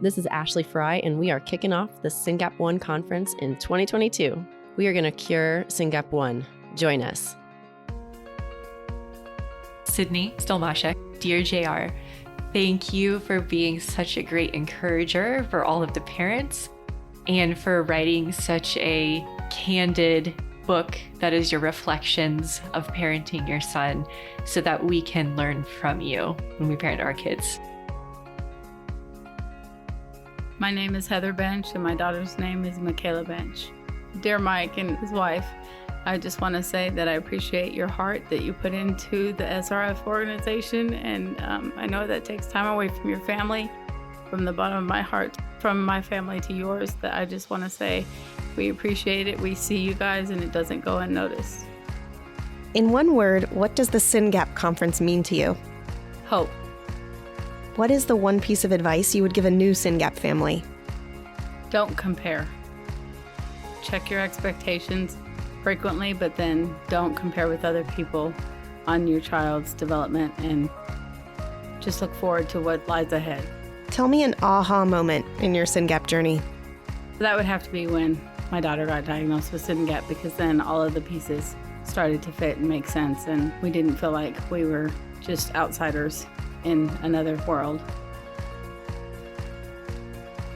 This is Ashley Fry, and we are kicking off the SYNGAP 1 conference in 2022. We are going to cure SYNGAP 1. Join us. Sydney Stolmashek, dear JR, thank you for being such a great encourager for all of the parents and for writing such a candid book that is your reflections of parenting your son so that we can learn from you when we parent our kids. My name is Heather Bench and my daughter's name is Michaela Bench. Dear Mike and his wife, I just want to say that I appreciate your heart that you put into the SRF organization, and I know that takes time away from your family. From the bottom of my heart, from my family to yours, that I just want to say we appreciate it. We see you guys and it doesn't go unnoticed. In one word, what does the SYNGAP conference mean to you? Hope. What is the one piece of advice you would give a new SYNGAP family? Don't compare. Check your expectations frequently, but then don't compare with other people on your child's development, and just look forward to what lies ahead. Tell me an aha moment in your SYNGAP journey. That would have to be when my daughter got diagnosed with SYNGAP, because then all of the pieces started to fit and make sense, and we didn't feel like we were just outsiders in another world.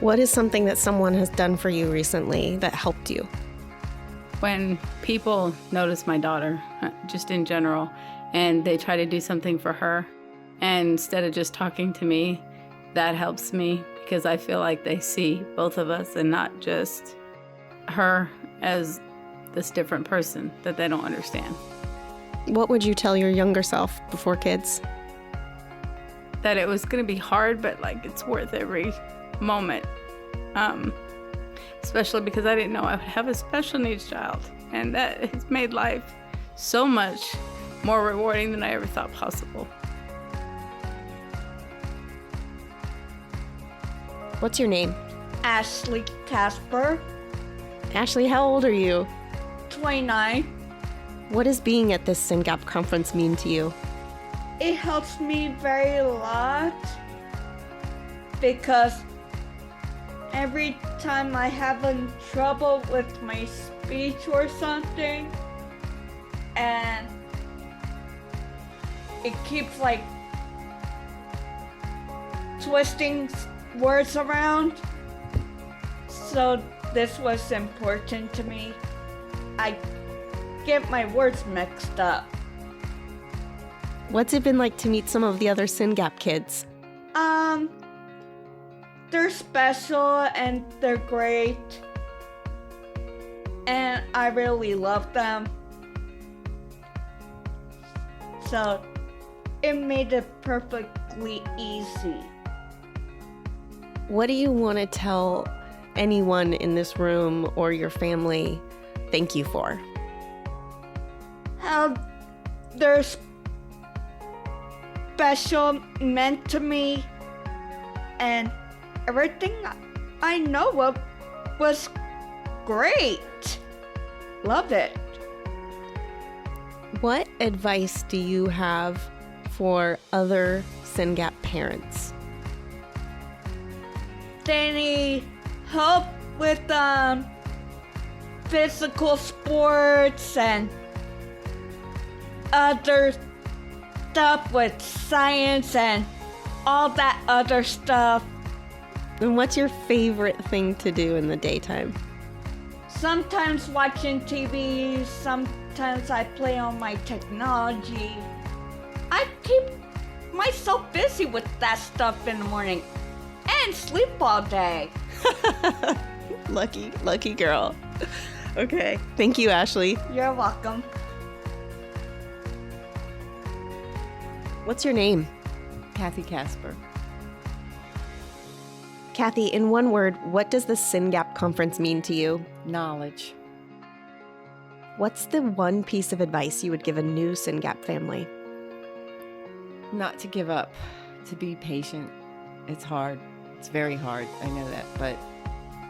What is something that someone has done for you recently that helped you? When people notice my daughter, just in general, and they try to do something for her, and instead of just talking to me, that helps me because I feel like they see both of us and not just her as this different person that they don't understand. What would you tell your younger self before kids? That it was going to be hard, but like it's worth every moment. Especially because I didn't know I would have a special needs child, and that has made life so much more rewarding than I ever thought possible. What's your name? Ashley Casper, Ashley, how old are you? 29. What does being at this SYNGAP conference mean to you? It helps me very a lot because every time I have trouble with my speech or something, and it keeps like twisting words around, so this was important to me. I get my words mixed up. What's it been like to meet some of the other SYNGAP kids? They're special and they're great, and I really love them. So it made it perfectly easy. What do you want to tell anyone in this room or your family thank you for? How they're special, meant to me, and everything I know of was great. Love it. What advice do you have for other SYNGAP parents? They need help with physical sports and other stuff with science and all that other stuff. And what's your favorite thing to do in the daytime? Sometimes watching TV, sometimes I play on my technology. I keep myself busy with that stuff in the morning and sleep all day. Lucky girl. Okay. Thank you, Ashley. You're welcome. What's your name? Kathy Casper. Kathy, in one word, what does the SYNGAP conference mean to you? Knowledge. What's the one piece of advice you would give a new SYNGAP family? Not to give up, to be patient. It's hard. It's very hard. I know that, but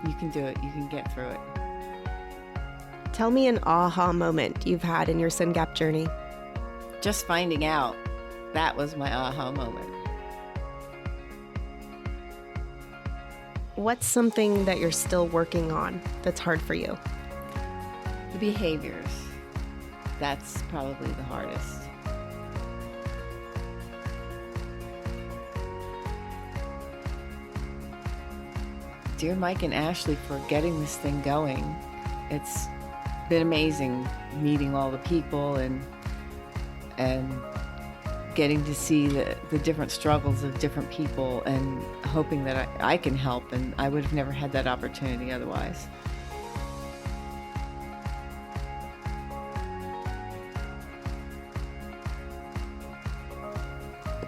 you can do it. You can get through it. Tell me an aha moment you've had in your SYNGAP journey. Just finding out, that was my aha moment. what's something that you're still working on that's hard for you? The behaviors. That's probably the hardest. Dear Mike and Ashley for getting this thing going. It's been amazing meeting all the people and getting to see the different struggles of different people and hoping that I can help, and I would have never had that opportunity otherwise.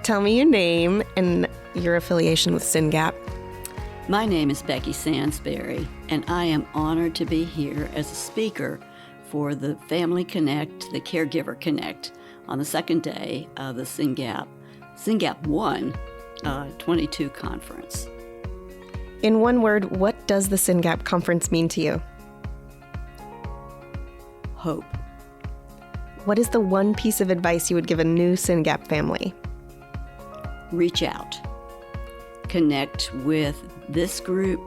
Tell me your name and your affiliation with SYNGAP. My name is Becky Sansberry, and I am honored to be here as a speaker for the Family Connect, the Caregiver Connect, on the second day of the SYNGAP 1 22 conference. In one word, what does the SYNGAP conference mean to you? Hope. What is the one piece of advice you would give a new SYNGAP family? Reach out. Connect with this group,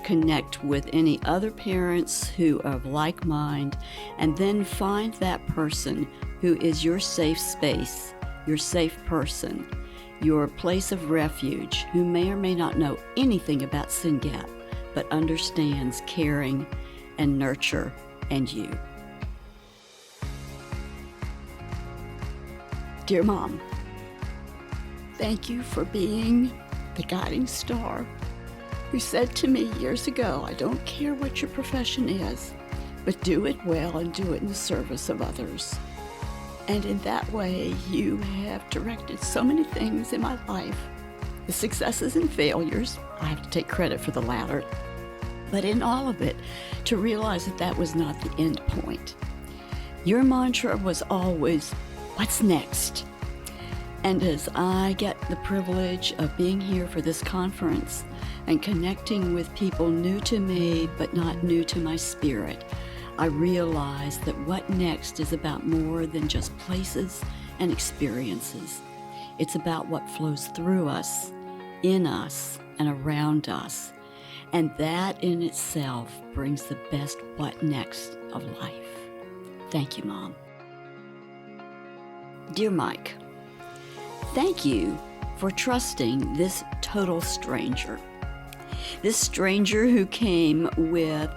connect with any other parents who are of like mind, and then find that person who is your safe space, your safe person, your place of refuge, who may or may not know anything about SYNGAP, but understands caring and nurture and you. Dear Mom, thank you for being the guiding star who said to me years ago, I don't care what your profession is, but do it well and do it in the service of others. And in that way, you have directed so many things in my life, the successes and failures. I have to take credit for the latter. But in all of it, to realize that that was not the end point. Your mantra was always, what's next? And as I get the privilege of being here for this conference and connecting with people new to me but not new to my spirit, I realize that what next is about more than just places and experiences. It's about what flows through us, in us, and around us. And that in itself brings the best what next of life. Thank you, Mom. Dear Mike, thank you for trusting this total stranger. This stranger who came with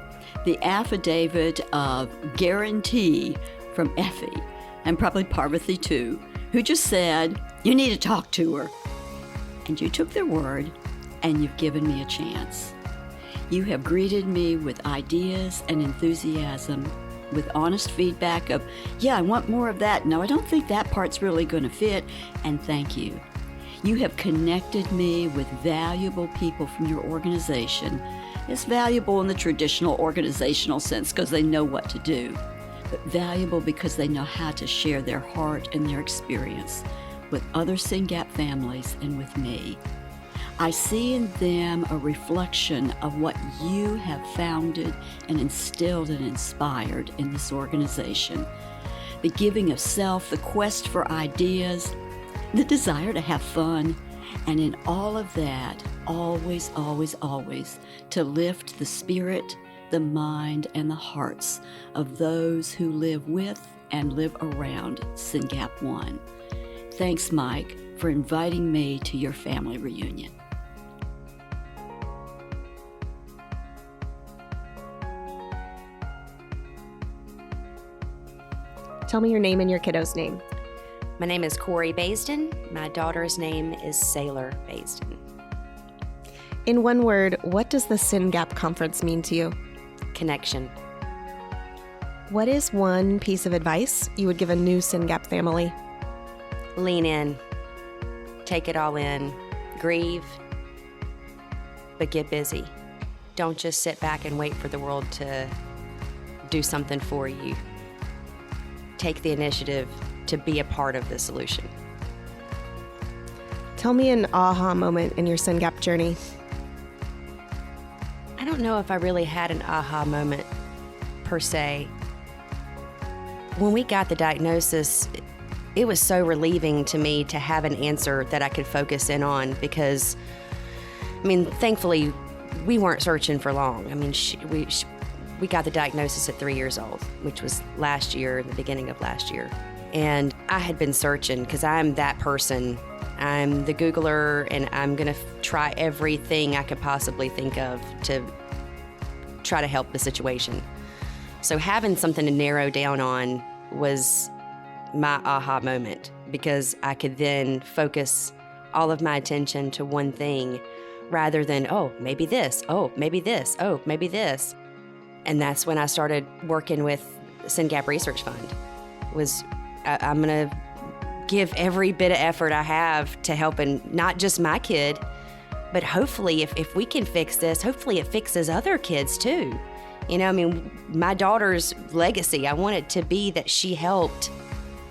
the affidavit of guarantee from Effie, and probably Parvati too, who just said, you need to talk to her. And you took their word, and you've given me a chance. You have greeted me with ideas and enthusiasm, with honest feedback of, yeah, I want more of that. No, I don't think that part's really going to fit, and thank you. You have connected me with valuable people from your organization. It's valuable in the traditional organizational sense because they know what to do, but valuable because they know how to share their heart and their experience with other SYNGAP families and with me. I see in them a reflection of what you have founded and instilled and inspired in this organization. The giving of self, the quest for ideas, the desire to have fun, and in all of that, always, always, always, to lift the spirit, the mind, and the hearts of those who live with and live around SYNGAP 1. Thanks, Mike, for inviting me to your family reunion. Tell me your name and your kiddo's name. My name is Corey Baisden. My daughter's name is Sailor Baisden. In one word, what does the SYNGAP conference mean to you? Connection. What is one piece of advice you would give a new SYNGAP family? Lean in. Take it all in. Grieve. But get busy. Don't just sit back and wait for the world to do something for you. Take the initiative to be a part of the solution. Tell me an aha moment in your SYNGAP journey. I don't know if I really had an aha moment per se. When we got the diagnosis, it was so relieving to me to have an answer that I could focus in on because, thankfully, we weren't searching for long. I mean, we got the diagnosis at 3 years old, which was last year, the beginning of last year. And I had been searching because I'm that person. I'm the Googler, and I'm going to try everything I could possibly think of to try to help the situation. So having something to narrow down on was my aha moment, because I could then focus all of my attention to one thing rather than, oh, maybe this, oh, maybe this, oh, maybe this. And that's when I started working with SYNGAP Research Fund. I'm going to give every bit of effort I have to helping not just my kid, but hopefully if we can fix this, hopefully it fixes other kids too. You know, I mean, my daughter's legacy, I want it to be that she helped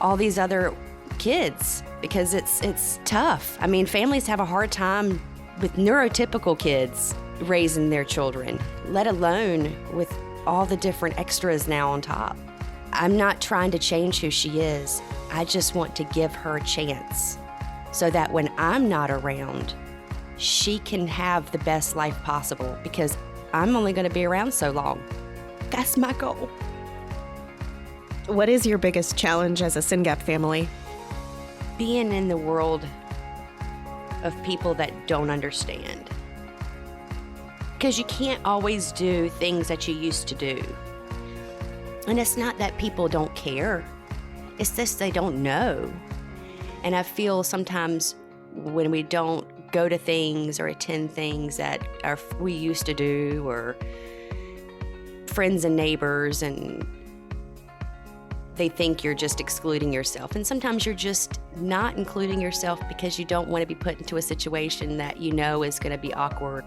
all these other kids, because it's tough. I mean, families have a hard time with neurotypical kids raising their children, let alone with all the different extras now on top. I'm not trying to change who she is. I just want to give her a chance so that when I'm not around, she can have the best life possible, because I'm only going to be around so long. That's my goal. What is your biggest challenge as a SYNGAP family? Being in the world of people that don't understand. Because you can't always do things that you used to do. And it's not that people don't care. It's just they don't know. And I feel sometimes when we don't go to things or attend things that we used to do, or friends and neighbors, and they think you're just excluding yourself. And sometimes you're just not including yourself because you don't want to be put into a situation that you know is going to be awkward.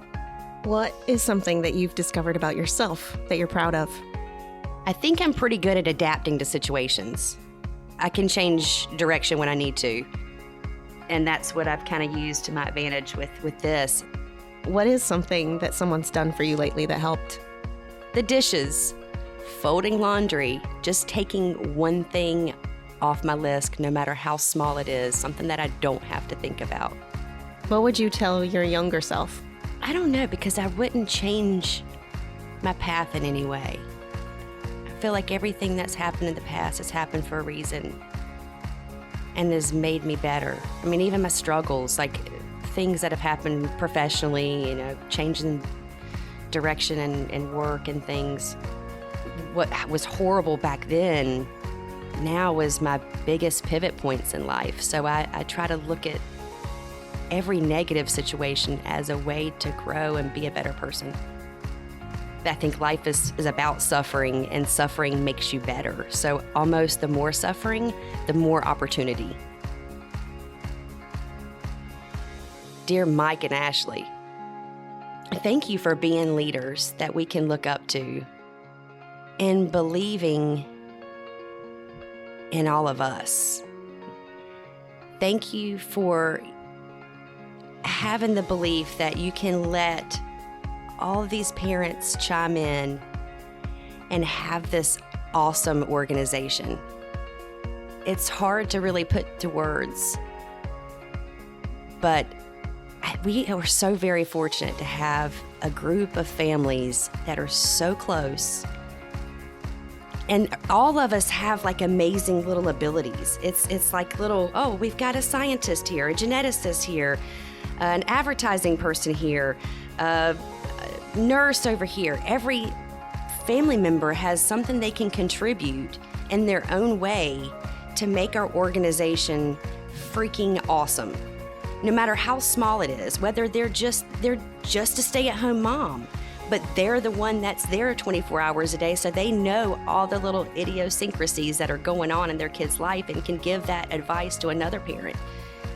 What is something that you've discovered about yourself that you're proud of? I think I'm pretty good at adapting to situations. I can change direction when I need to. And that's what I've kind of used to my advantage with this. What is something that someone's done for you lately that helped? The dishes, folding laundry, just taking one thing off my list, no matter how small it is, something that I don't have to think about. What would you tell your younger self? I don't know, because I wouldn't change my path in any way. I feel like everything that's happened in the past has happened for a reason and has made me better. I mean, even my struggles, like things that have happened professionally, you know, changing direction and work and things. What was horrible back then now was my biggest pivot points in life. So I try to look at every negative situation as a way to grow and be a better person. I think life is about suffering, and suffering makes you better. So almost the more suffering, the more opportunity. Dear Mike and Ashley, thank you for being leaders that we can look up to and believing in all of us. Thank you for having the belief that you can let all of these parents chime in and have this awesome organization. It's hard to really put to words, but we are so very fortunate to have a group of families that are so close. And all of us have like amazing little abilities. It's like little, oh, we've got a scientist here, a geneticist here, an advertising person here, a nurse over here. Every family member has something they can contribute in their own way to make our organization freaking awesome. No matter how small it is, whether they're just a stay-at-home mom, but they're the one that's there 24 hours a day, so they know all the little idiosyncrasies that are going on in their kid's life and can give that advice to another parent.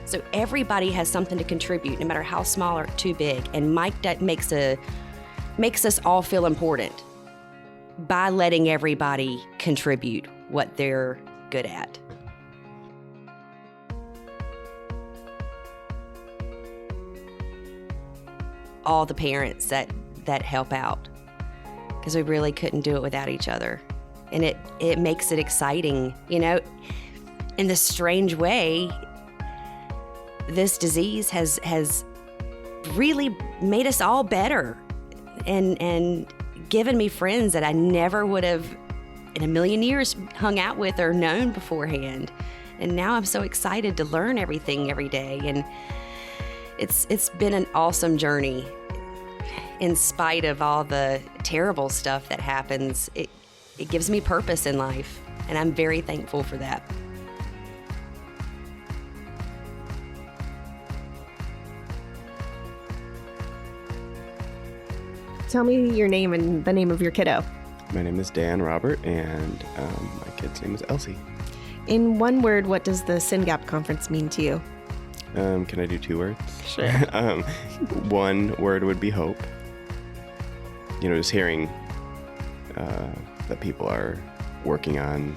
So everybody has something to contribute, no matter how small or too big. And Mike makes us all feel important by letting everybody contribute what they're good at. All the parents that help out, because we really couldn't do it without each other. And it makes it exciting, you know. In this strange way, this disease has really made us all better. and given me friends that I never would have in a million years hung out with or known beforehand. And now I'm so excited to learn everything every day. And it's been an awesome journey. In spite of all the terrible stuff that happens, it gives me purpose in life. And I'm very thankful for that. Tell me your name and the name of your kiddo. My name is Dan Robert, and my kid's name is Elsie. In one word, what does the SYNGAP conference mean to you? Can I do 2 words? Sure. One word would be hope. Just hearing that people are working on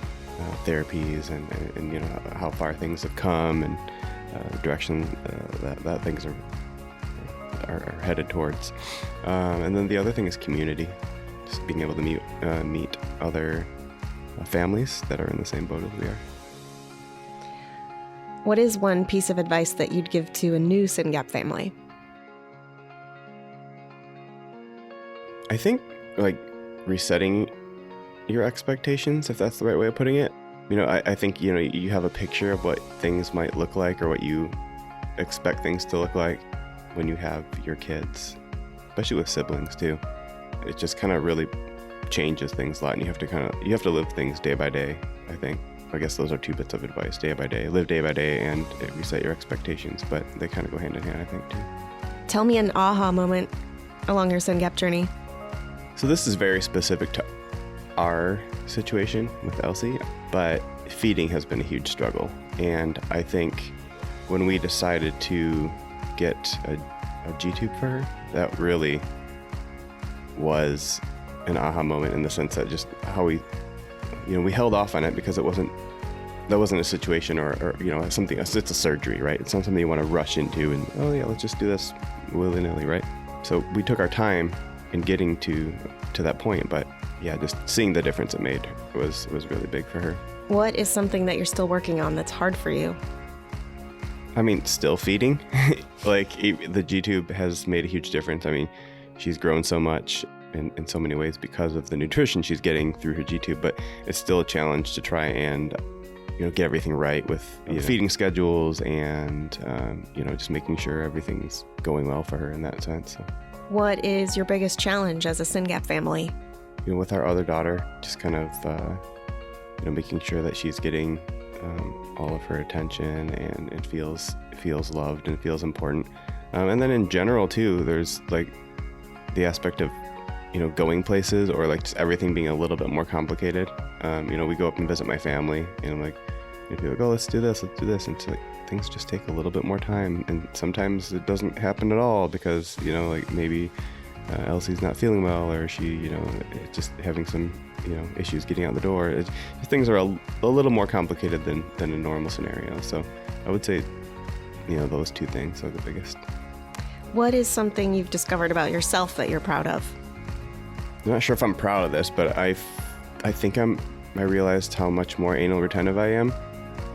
therapies and how far things have come and the direction that things are headed towards. And then the other thing is community. Just being able to meet other families that are in the same boat as we are. What is one piece of advice that you'd give to a new SYNGAP family? I think resetting your expectations, if that's the right way of putting it. I think you have a picture of what things might look like or what you expect things to look like when you have your kids, especially with siblings too. It just kind of really changes things a lot, and you have to live things day by day. I guess those are 2 bits of advice: day by day, live day by day, and reset your expectations. But they kind of go hand in hand, I think, too. Tell me an aha moment along your SYNGAP journey. So this is very specific to our situation with Elsie, but feeding has been a huge struggle. And I think when we decided to get a G-tube for her, that really was an aha moment, in the sense that just how we held off on it because that wasn't a situation or something. It's a surgery, right? It's not something you want to rush into and, oh yeah, let's just do this willy-nilly, right? So we took our time in getting to that point, but yeah, just seeing the difference it made was really big for her. What is something that you're still working on that's hard for you? Still feeding. The G-tube has made a huge difference. She's grown so much in so many ways because of the nutrition she's getting through her G-tube, but it's still a challenge to try and get everything right with feeding schedules and just making sure everything's going well for her in that sense. So. What is your biggest challenge as a SYNGAP family? With our other daughter, just kind of making sure that she's getting all of her attention and feels loved and feels important. And then in general too, there's the aspect of going places, or just everything being a little bit more complicated. We go up and visit my family, and people go, let's do this, and it's things just take a little bit more time, and sometimes it doesn't happen at all because maybe Elsie's not feeling well, or she just having some issues getting out the door. Things are a little more complicated than a normal scenario. So I would say those 2 things are the biggest. What is something you've discovered about yourself that you're proud of? I'm not sure if I'm proud of this, but I think I realized how much more anal retentive I am.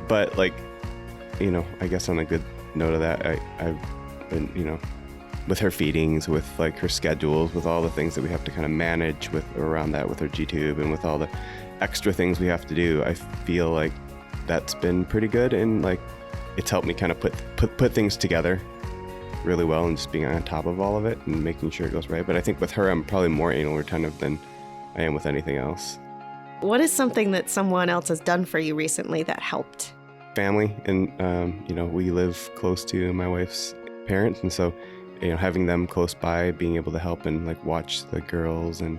But I guess on a good note of that, I've been, with her feedings, with her schedules, with all the things that we have to kind of manage around that with her G-tube, and with all the extra things we have to do, I feel like that's been pretty good, and it's helped me kind of put things together really well, and just being on top of all of it and making sure it goes right. But I think with her, I'm probably more anal retentive than I am with anything else. What is something that someone else has done for you recently that helped? Family, and we live close to my wife's parents, and so having them close by, being able to help and watch the girls, and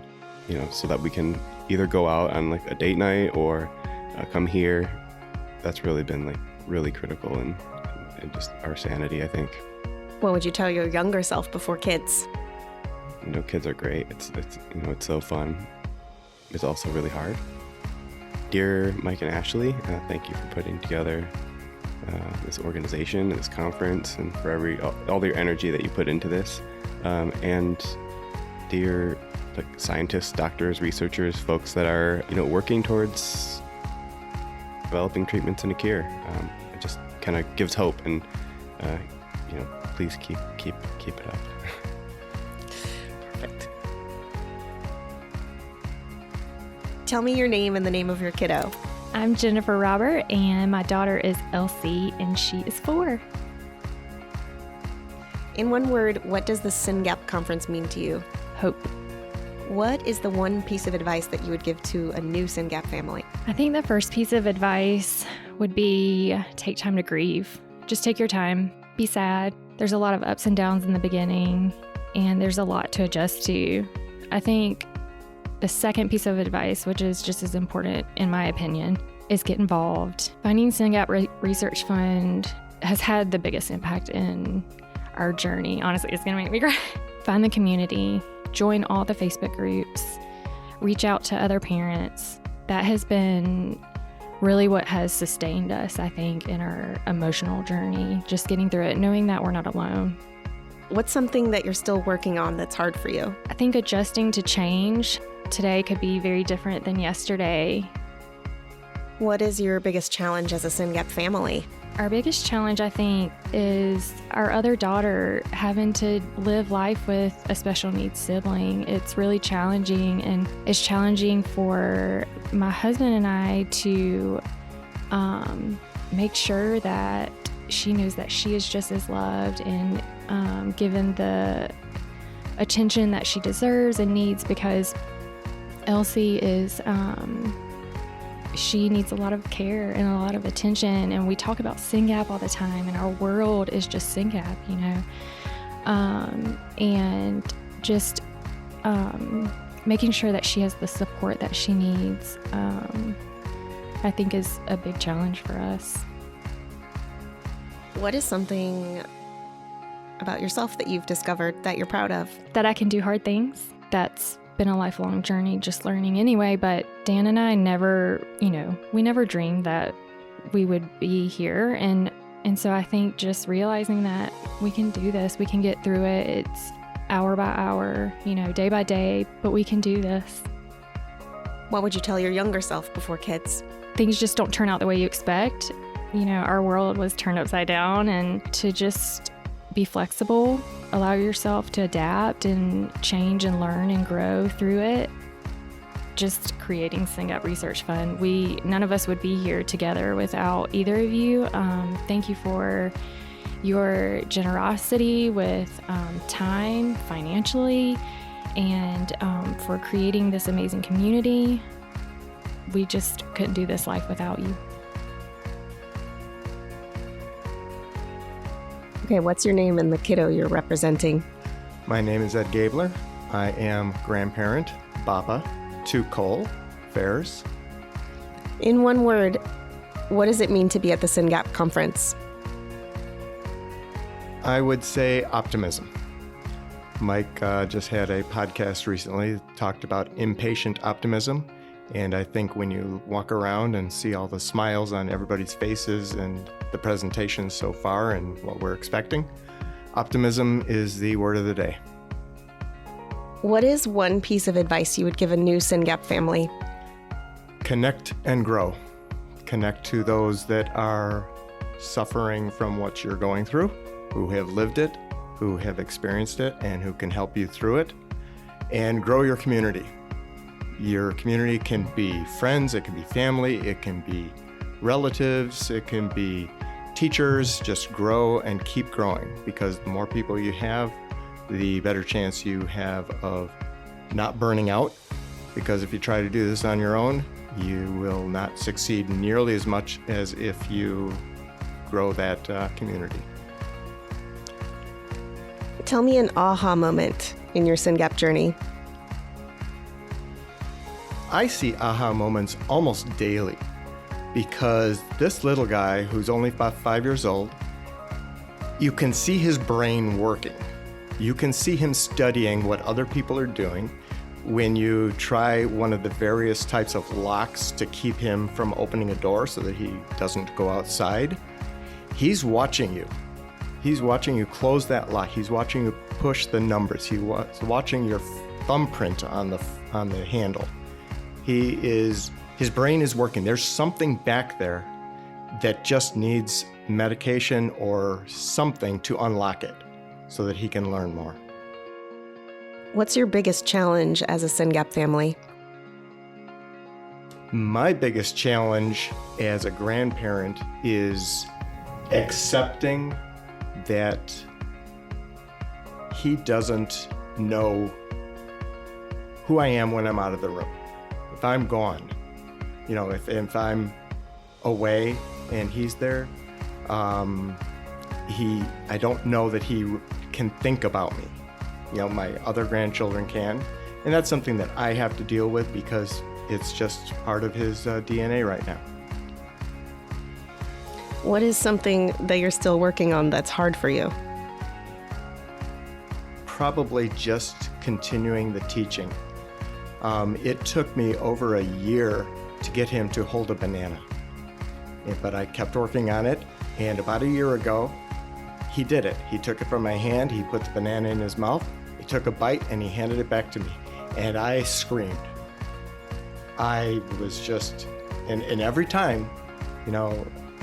so that we can either go out on a date night or come here. That's really been really critical in just our sanity, I think. What would you tell your younger self before kids? Kids are great. It's so fun. It's also really hard. Dear Mike and Ashley, thank you for putting together this organization, this conference, and for all your energy that you put into this. And dear scientists, doctors, researchers, folks that are working towards developing treatments and a cure. It just kind of gives hope, and please keep it up. Perfect. Tell me your name and the name of your kiddo. I'm Jennifer Robert, and my daughter is Elsie, and she is 4. In one word, what does the SYNGAP conference mean to you? Hope. What is the one piece of advice that you would give to a new SYNGAP family? I think the first piece of advice would be take time to grieve. Just take your time. Be sad. There's a lot of ups and downs in the beginning, and there's a lot to adjust to. I think the second piece of advice, which is just as important in my opinion, is get involved. Finding SYNGAP Research Fund has had the biggest impact in our journey. Honestly, it's going to make me cry. Find the community. Join all the Facebook groups, reach out to other parents. That has been really what has sustained us, I think, in our emotional journey, just getting through it, knowing that we're not alone. What's something that you're still working on that's hard for you? I think adjusting to change. Today could be very different than yesterday. What is your biggest challenge as a SYNGAP family? Our biggest challenge, I think, is our other daughter having to live life with a special needs sibling. It's really challenging, and it's challenging for my husband and I to make sure that she knows that she is just as loved and given the attention that she deserves and needs, because Elsie is... she needs a lot of care and a lot of attention, and we talk about SYNGAP all the time, and our world is just SYNGAP, you know, and just making sure that she has the support that she needs, I think is a big challenge for us. What is something about yourself that you've discovered that you're proud of? That I can do hard things. That's been a lifelong journey, just learning anyway. But Dan and I never, we never dreamed that we would be here. And so I think just realizing that we can do this, we can get through it. It's hour by hour, day by day, but we can do this. What would you tell your younger self before kids? Things just don't turn out the way you expect. Our world was turned upside down, and to just be flexible, allow yourself to adapt and change and learn and grow through it. Just creating SYNGAP Research Fund. None of us would be here together without either of you. Thank you for your generosity with time, financially, and for creating this amazing community. We just couldn't do this life without you. Okay, what's your name and the kiddo you're representing? My name is Ed Gabler. I am grandparent, Papa, to Cole Ferris. In one word, what does it mean to be at the SYNGAP conference? I would say optimism. Mike just had a podcast recently that talked about impatient optimism. And I think when you walk around and see all the smiles on everybody's faces and the presentations so far and what we're expecting, optimism is the word of the day. What is one piece of advice you would give a new SYNGAP family? Connect and grow. Connect to those that are suffering from what you're going through, who have lived it, who have experienced it, and who can help you through it. And grow your community. Your community can be friends, it can be family, it can be relatives, it can be teachers. Just grow and keep growing, because the more people you have, the better chance you have of not burning out. Because if you try to do this on your own, you will not succeed nearly as much as if you grow that community. Tell me an aha moment in your SYNGAP journey. I see aha moments almost daily, because this little guy who's only about 5 years old, you can see his brain working. You can see him studying what other people are doing. When you try one of the various types of locks to keep him from opening a door so that he doesn't go outside, he's watching you. He's watching you close that lock. He's watching you push the numbers. He's watching your thumbprint on the handle. His brain is working. There's something back there that just needs medication or something to unlock it so that he can learn more. What's your biggest challenge as a SYNGAP family? My biggest challenge as a grandparent is accepting that he doesn't know who I am when I'm out of the room. If I'm gone, if I'm away and he's there, I don't know that he can think about me. My other grandchildren can, and that's something that I have to deal with because it's just part of his DNA right now. What is something that you're still working on that's hard for you? Probably just continuing the teaching. It took me over a year to get him to hold a banana, but I kept working on it, and about a year ago, he did it. He took it from my hand, he put the banana in his mouth, he took a bite, and he handed it back to me, and I screamed. I was just, and every time,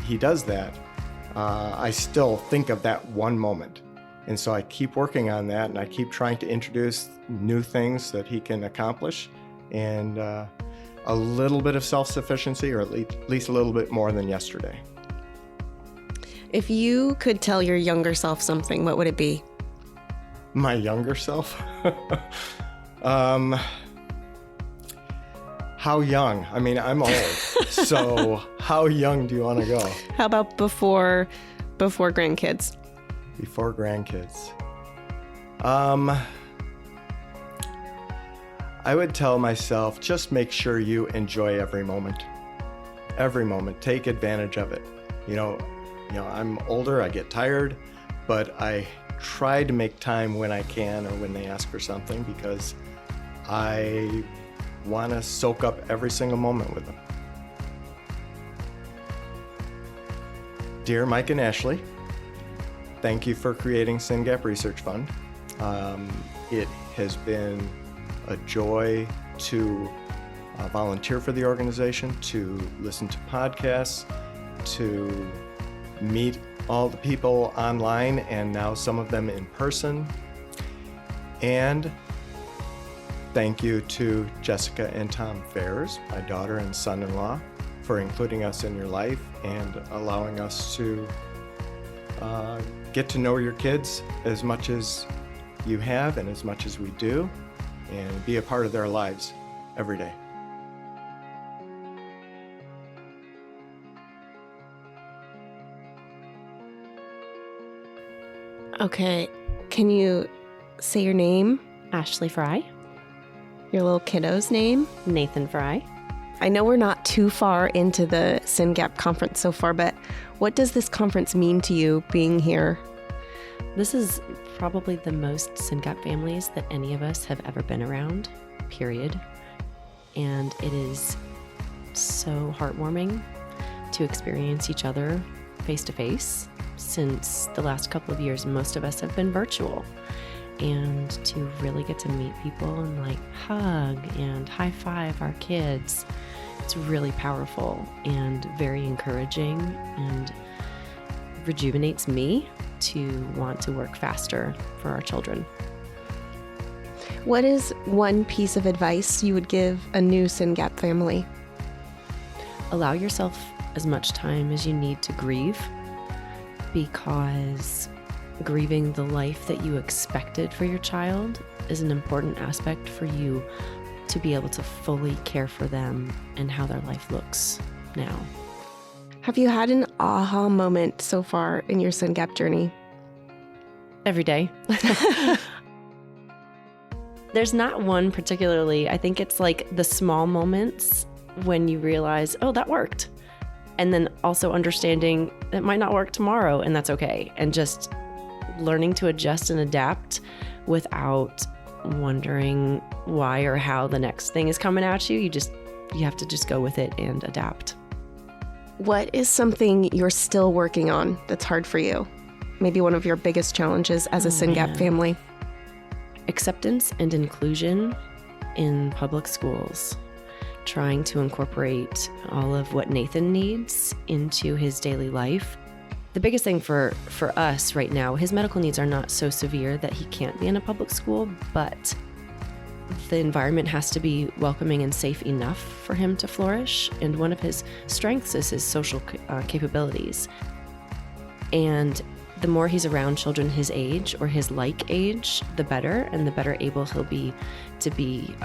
he does that, I still think of that one moment. And so I keep working on that, and I keep trying to introduce new things that he can accomplish, and a little bit of self-sufficiency, or at least a little bit more than yesterday. If you could tell your younger self something, what would it be? My younger self? How young? I mean, I'm old, so how young do you want to go? How about before grandkids? Before grandkids. I would tell myself, just make sure you enjoy every moment. Every moment. Take advantage of it. I'm older, I get tired, but I try to make time when I can or when they ask for something because I want to soak up every single moment with them. Dear Mike and Ashley, thank you for creating SYNGAP Research Fund. It has been a joy to volunteer for the organization, to listen to podcasts, to meet all the people online and now some of them in person. And thank you to Jessica and Tom Ferris, my daughter and son-in-law, for including us in your life and allowing us to get to know your kids as much as you have and as much as we do, and be a part of their lives every day. Okay, can you say your name? Ashley Fry. Your little kiddo's name? Nathan Fry. I know we're not too far into the SYNGAP conference so far, but what does this conference mean to you being here? This is probably the most SYNGAP families that any of us have ever been around, period. And it is so heartwarming to experience each other face to face. Since the last couple of years, most of us have been virtual. And to really get to meet people and hug and high five our kids, it's really powerful and very encouraging and rejuvenates me to want to work faster for our children. What is one piece of advice you would give a new SYNGAP family? Allow yourself as much time as you need to grieve, because grieving the life that you expected for your child is an important aspect for you to be able to fully care for them and how their life looks now. Have you had an aha moment so far in your SYNGAP journey? Every day. There's not one particularly. I think it's the small moments when you realize, oh, that worked. And then also understanding it might not work tomorrow, and that's okay. And just learning to adjust and adapt without wondering why or how the next thing is coming at you. You have to just go with it and adapt. What is something you're still working on that's hard for you? Maybe one of your biggest challenges as a SYNGAP family? Acceptance and inclusion in public schools. Trying to incorporate all of what Nathan needs into his daily life. The biggest thing for us right now, his medical needs are not so severe that he can't be in a public school, but the environment has to be welcoming and safe enough for him to flourish. And one of his strengths is his social capabilities. And the more he's around children his age or his like age, the better, and the better able he'll be to be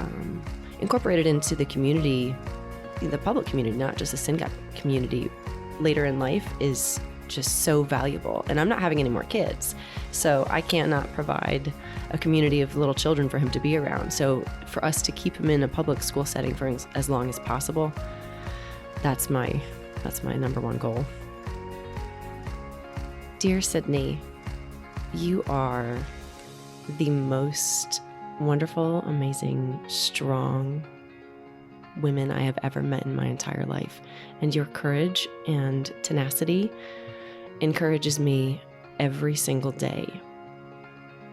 incorporated into the community, the public community, not just the SYNGAP community later in life, is just so valuable. And I'm not having any more kids, so I cannot provide a community of little children for him to be around. So for us to keep him in a public school setting for as long as possible, that's my number one goal. Dear Sydney, you are the most wonderful, amazing, strong women I have ever met in my entire life. And your courage and tenacity encourages me every single day.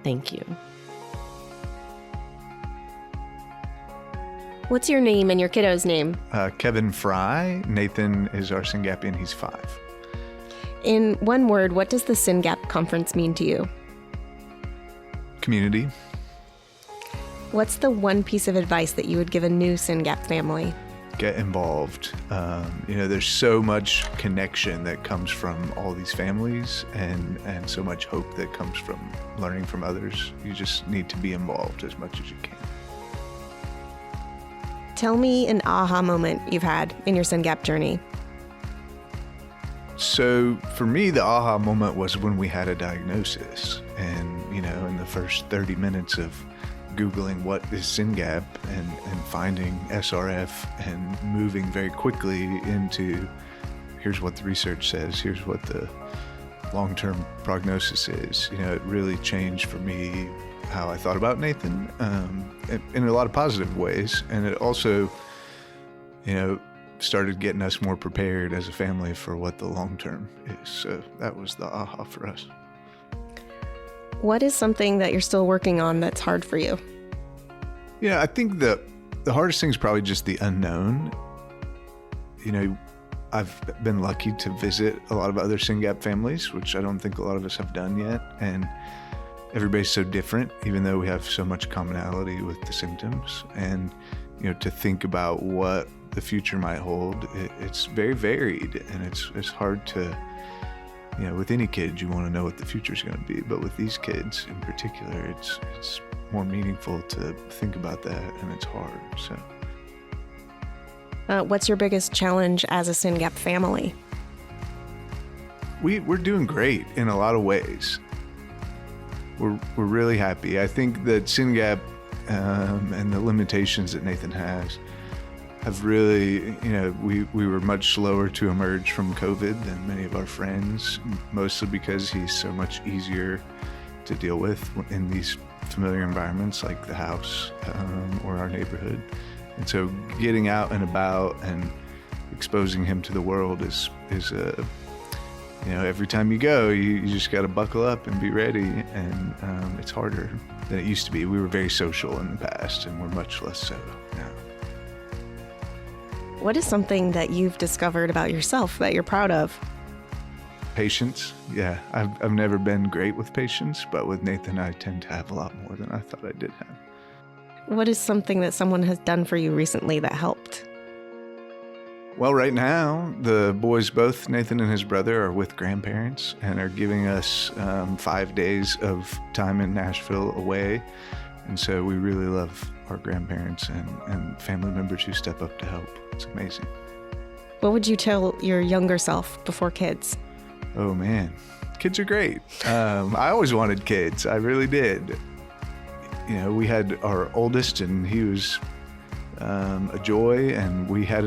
Thank you. What's your name and your kiddo's name? Kevin Fry. Nathan is our SYNGAPian. He's 5. In one word, what does the SYNGAP conference mean to you? Community. What's the one piece of advice that you would give a new SYNGAP family? Get involved. There's so much connection that comes from all these families and so much hope that comes from learning from others. You just need to be involved as much as you can. Tell me an aha moment you've had in your SYNGAP journey. So for me, the aha moment was when we had a diagnosis. And, in the first 30 minutes of Googling what is SYNGAP and finding SRF and moving very quickly into here's what the research says, here's what the long-term prognosis is. It really changed for me how I thought about Nathan in a lot of positive ways. And it also, started getting us more prepared as a family for what the long term is. So that was the aha for us. What is something that you're still working on that's hard for you? I think the hardest thing is probably just the unknown. I've been lucky to visit a lot of other SYNGAP families, which I don't think a lot of us have done yet. And everybody's so different, even though we have so much commonality with the symptoms. And, to think about what the future might hold, it's very varied, and it's hard to, with any kid, you want to know what the future is going to be, but with these kids in particular, it's more meaningful to think about that, and it's hard. So, what's your biggest challenge as a SYNGAP family? We're doing great in a lot of ways. We're really happy. I think that SYNGAP and the limitations that Nathan has have really, we were much slower to emerge from COVID than many of our friends, mostly because he's so much easier to deal with in these familiar environments like the house or our neighborhood. And so getting out and about and exposing him to the world is every time you go, you just got to buckle up and be ready. And it's harder than it used to be. We were very social in the past, and we're much less so now. What is something that you've discovered about yourself that you're proud of? Patience. Yeah, I've never been great with patience, but with Nathan, I tend to have a lot more than I thought I did have. What is something that someone has done for you recently that helped? Well, right now, the boys, both Nathan and his brother, are with grandparents and are giving us 5 days of time in Nashville away. And so we really love our grandparents and family members who step up to help. It's amazing. What would you tell your younger self before kids? Oh, man. Kids are great. I always wanted kids. I really did. We had our oldest, and he was a joy, and we had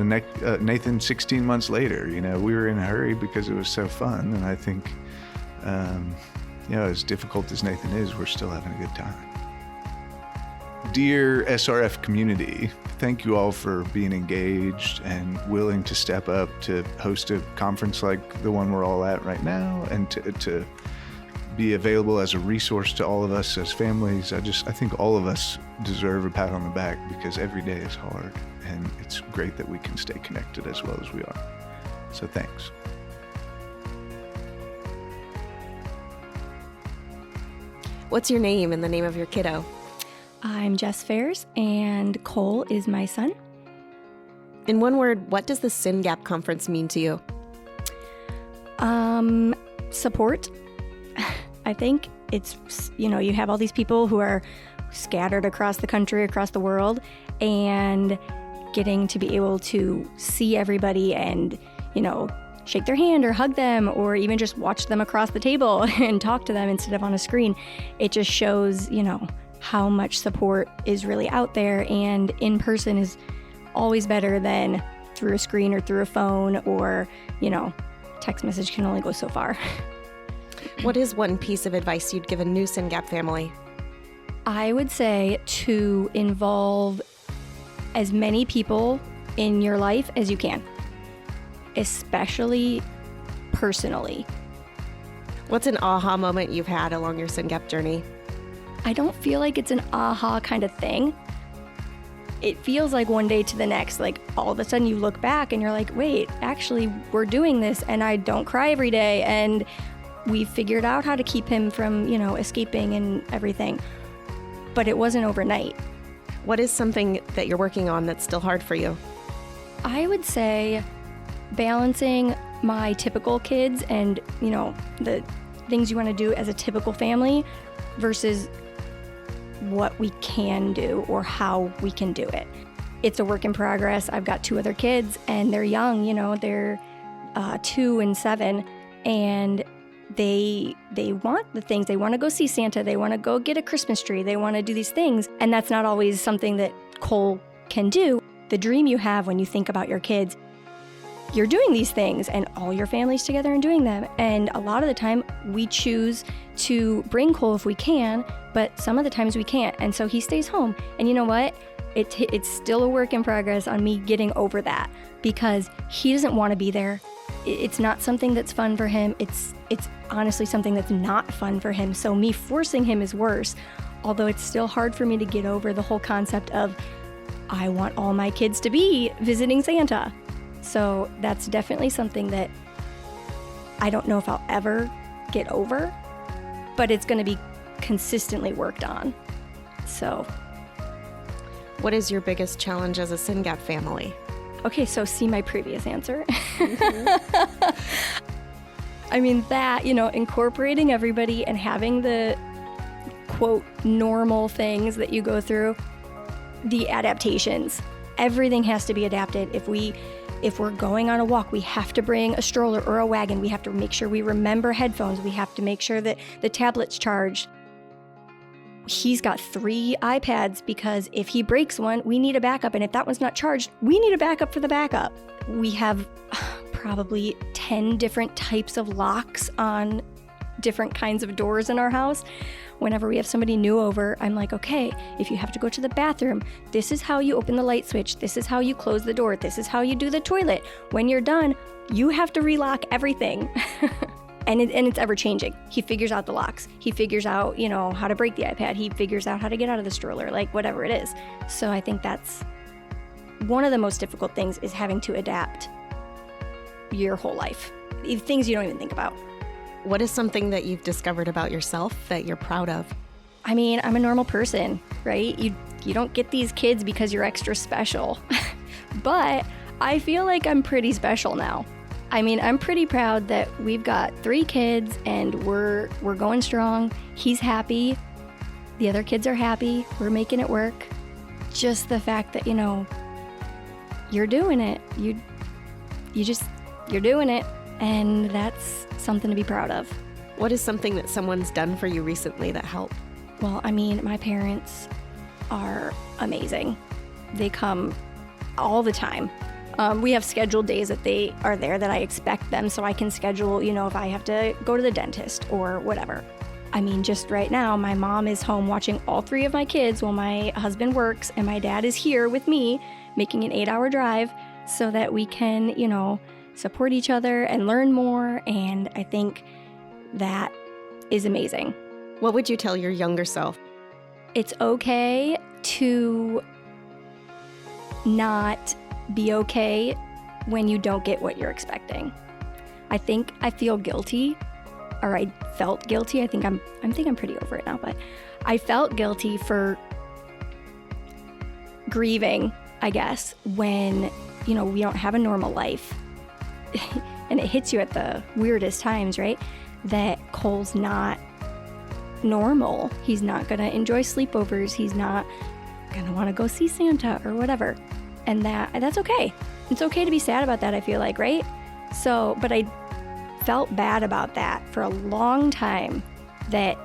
Nathan 16 months later. We were in a hurry because it was so fun, and I think as difficult as Nathan is, we're still having a good time. Dear SRF community, thank you all for being engaged and willing to step up to host a conference like the one we're all at right now, and to be available as a resource to all of us as families. I think all of us deserve a pat on the back, because every day is hard, and it's great that we can stay connected as well as we are. So thanks. What's your name and the name of your kiddo? I'm Jess Fairs, and Cole is my son. In one word, what does the SYNGAP conference mean to you? Support. I think it's, you have all these people who are scattered across the country, across the world, and getting to be able to see everybody and, shake their hand or hug them or even just watch them across the table and talk to them instead of on a screen. It just shows, how much support is really out there, and in person is always better than through a screen or through a phone or, text message can only go so far. What is one piece of advice you'd give a new SYNGAP family? I would say to involve as many people in your life as you can, especially personally. What's an aha moment you've had along your SYNGAP journey? I don't feel like it's an aha kind of thing. It feels like one day to the next, like all of a sudden you look back and you're like, wait, actually we're doing this and I don't cry every day and we figured out how to keep him from, escaping and everything. But it wasn't overnight. What is something that you're working on that's still hard for you? I would say balancing my typical kids and, the things you want to do as a typical family versus what we can do or how we can do it. It's a work in progress. I've got 2 other kids and they're young, they're 2 and 7, and they want the things. They want to go see Santa. They want to go get a Christmas tree. They want to do these things. And that's not always something that Cole can do. The dream you have when you think about your kids, you're doing these things and all your family's together and doing them. And a lot of the time we choose to bring Cole if we can, but some of the times we can't. And so he stays home. And you know what? It's still a work in progress on me getting over that because he doesn't want to be there. It's not something that's fun for him. It's honestly something that's not fun for him. So me forcing him is worse. Although it's still hard for me to get over the whole concept of I want all my kids to be visiting Santa. So that's definitely something that I don't know if I'll ever get over, but it's going to be consistently worked on. So. What is your biggest challenge as a SYNGAP family? Okay, so see my previous answer. I mean that, incorporating everybody and having the, quote, normal things that you go through, the adaptations. Everything has to be adapted. If we're going on a walk, we have to bring a stroller or a wagon. We have to make sure we remember headphones. We have to make sure that the tablet's charged. He's got 3 iPads because if he breaks one, we need a backup. And if that one's not charged, we need a backup for the backup. We have probably 10 different types of locks on different kinds of doors in our house. Whenever we have somebody new over, I'm like, okay, if you have to go to the bathroom, this is how you open the light switch. This is how you close the door. This is how you do the toilet. When you're done, you have to relock everything. And it's ever changing. He figures out the locks. He figures out, how to break the iPad. He figures out how to get out of the stroller, like whatever it is. So I think that's one of the most difficult things is having to adapt your whole life. Things you don't even think about. What is something that you've discovered about yourself that you're proud of? I mean, I'm a normal person, right? You don't get these kids because you're extra special. But I feel like I'm pretty special now. I mean, I'm pretty proud that we've got 3 kids and we're going strong. He's happy. The other kids are happy. We're making it work. Just the fact that, you're doing it. You're doing it. And that's something to be proud of. What is something that someone's done for you recently that helped? Well, I mean, my parents are amazing. They come all the time. We have scheduled days that they are there that I expect them, so I can schedule, if I have to go to the dentist or whatever. I mean, just right now, my mom is home watching all 3 of my kids while my husband works, and my dad is here with me making an 8-hour drive so that we can, support each other and learn more, and I think that is amazing. What would you tell your younger self? It's okay to not be okay when you don't get what you're expecting. I think I feel guilty, or I felt guilty. I think I'm pretty over it now, but I felt guilty for grieving, I guess, when, we don't have a normal life. And it hits you at the weirdest times, right? That Cole's not normal. He's not going to enjoy sleepovers. He's not going to want to go see Santa or whatever. And that's okay. It's okay to be sad about that, I feel like, right? So, but I felt bad about that for a long time, that,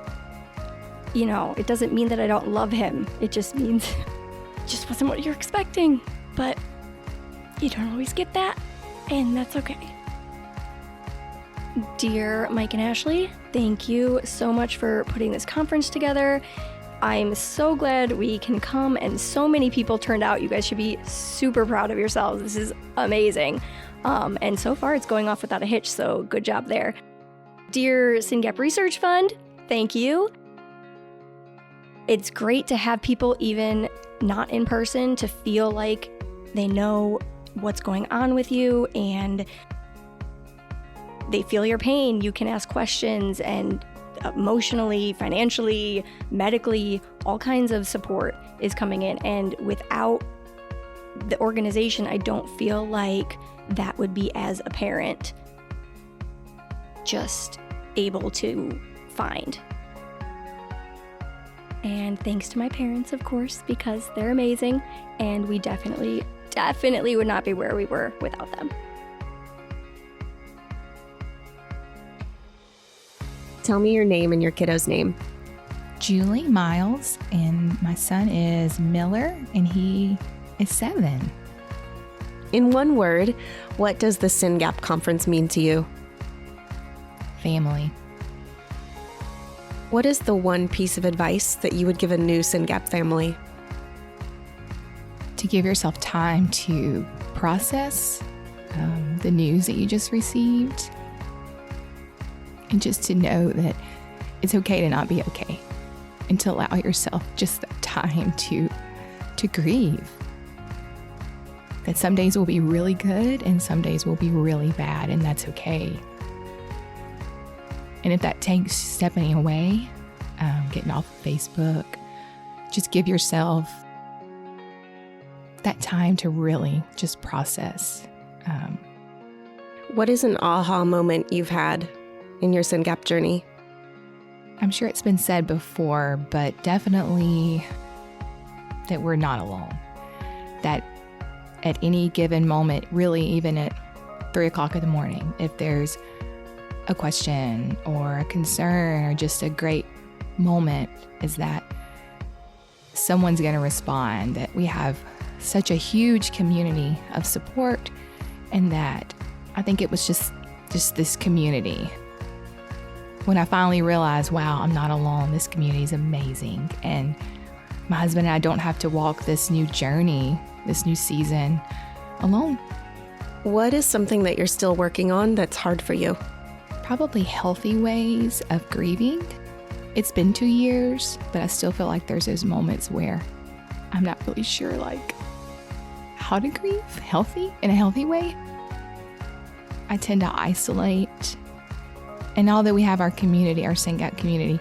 it doesn't mean that I don't love him. It just means it just wasn't what you're expecting. But you don't always get that, and that's okay. Dear Mike and Ashley, thank you so much for putting this conference together. I'm so glad we can come, and so many people turned out. You guys should be super proud of yourselves. This is amazing. And so far it's going off without a hitch, so good job there. Dear SYNGAP Research Fund, thank you. It's great to have people, even not in person, to feel like they know what's going on with you and they feel your pain. You can ask questions, and emotionally, financially, medically, all kinds of support is coming in. And without the organization, I don't feel like that would be as apparent, just able to find. And thanks to my parents, of course, because they're amazing, and we definitely would not be where we were without them. Tell me your name and your kiddo's name. Julie Miles, and my son is Miller, and he is 7. In one word, what does the SYNGAP conference mean to you? Family. What is the one piece of advice that you would give a new SYNGAP family? To give yourself time to process the news that you just received, and just to know that it's okay to not be okay, and to allow yourself just that time to grieve. That some days will be really good and some days will be really bad, and that's okay. And if that takes stepping away, getting off of Facebook, just give yourself that time to really just process. What is an aha moment you've had in your SYNGAP journey? I'm sure it's been said before, but definitely that we're not alone. That at any given moment, really even at 3 o'clock in the morning, if there's a question or a concern or just a great moment, is that someone's going to respond, that we have such a huge community of support, and that I think it was just this community. When I finally realized, wow, I'm not alone, this community is amazing, and my husband and I don't have to walk this new journey, this new season alone. What is something that you're still working on that's hard for you? Probably healthy ways of grieving. It's been 2 years, but I still feel like there's those moments where I'm not really sure how to grieve in a healthy way. I tend to isolate. And now that we have our community, our SYNGAP community,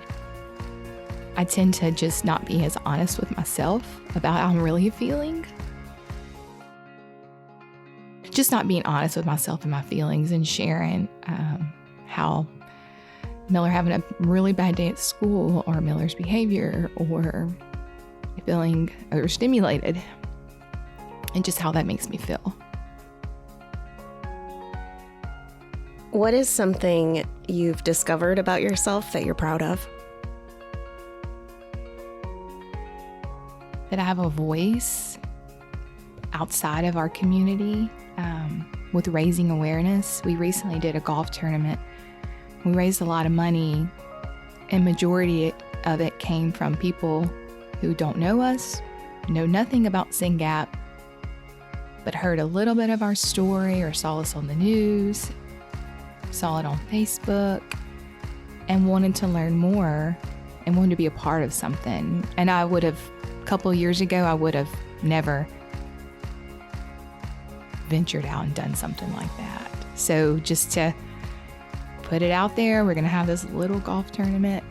I tend to just not be as honest with myself about how I'm really feeling. Just not being honest with myself and my feelings, and sharing how Miller having a really bad day at school, or Miller's behavior, or feeling overstimulated, and just how that makes me feel. What is something you've discovered about yourself that you're proud of? That I have a voice outside of our community with raising awareness. We recently did a golf tournament. We raised a lot of money, and majority of it came from people who don't know us, know nothing about SYNGAP, but heard a little bit of our story or saw us on the news, saw it on Facebook, and wanted to learn more and wanted to be a part of something. And a couple years ago, I would have never ventured out and done something like that. So just to put it out there, we're going to have this little golf tournament.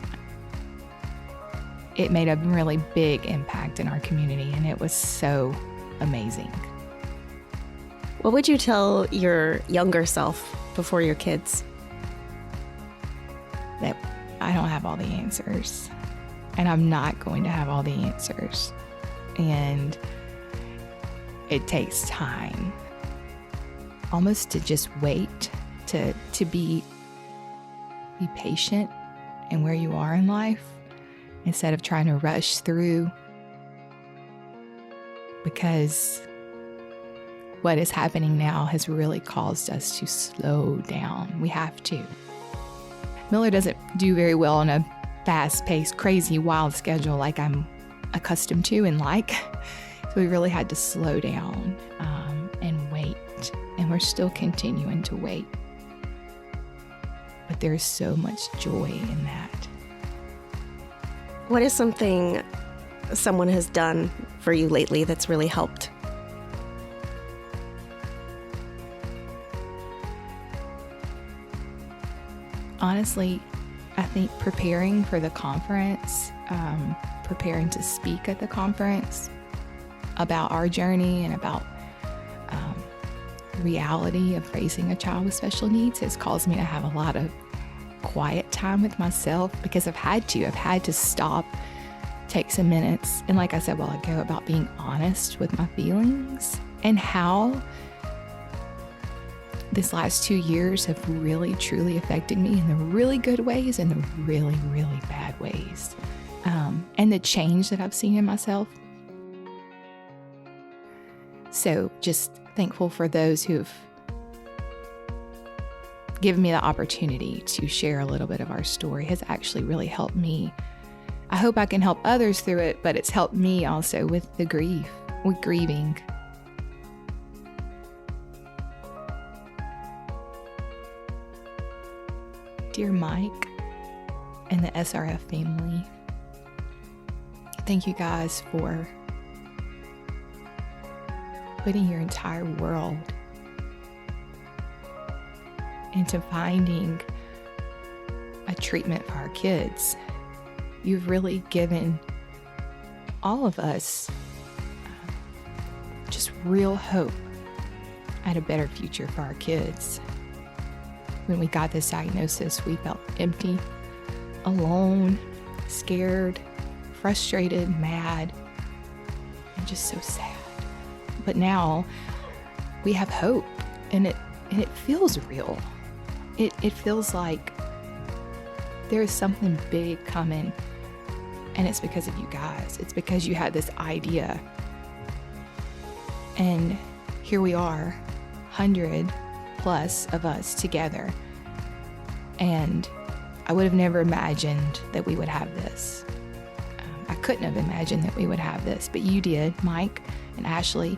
it made a really big impact in our community, and it was so amazing. What would you tell your younger self before your kids? That I don't have all the answers, and I'm not going to have all the answers. And it takes time, almost to just wait, to be patient in where you are in life instead of trying to rush through, because what is happening now has really caused us to slow down. We have to. Miller doesn't do very well on a fast-paced, crazy, wild schedule like I'm accustomed to and like. So we really had to slow down and wait. And we're still continuing to wait. But there's so much joy in that. What is something someone has done for you lately that's really helped? Honestly, I think preparing for the conference, preparing to speak at the conference about our journey and about reality of raising a child with special needs has caused me to have a lot of quiet time with myself, because I've had to stop, take some minutes, and like I said a while ago, about being honest with my feelings and how this last 2 years have really, truly affected me in the really good ways and the really, really bad ways. And the change that I've seen in myself. So just thankful for those who've given me the opportunity to share a little bit of our story has actually really helped me. I hope I can help others through it, but it's helped me also with grieving. Dear Mike and the SRF family, thank you guys for putting your entire world into finding a treatment for our kids. You've really given all of us just real hope at a better future for our kids. When we got this diagnosis, we felt empty, alone, scared, frustrated, mad, and just so sad. But now we have hope, and it feels real. It feels like there is something big coming, and it's because of you guys. It's because you had this idea. And here we are, 100 plus of us together. And I would have never imagined that we would have this. I couldn't have imagined that we would have this, but you did, Mike and Ashley.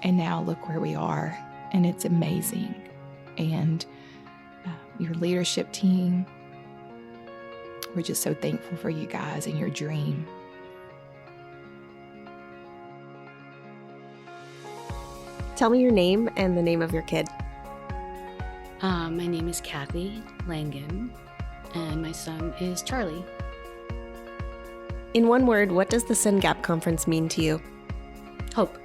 And now look where we are, and it's amazing. And your leadership team, we're just so thankful for you guys and your dream. Tell me your name and the name of your kid. My name is Kathy Langan, and my son is Charlie. In one word, what does the SYNGAP conference mean to you? Hope.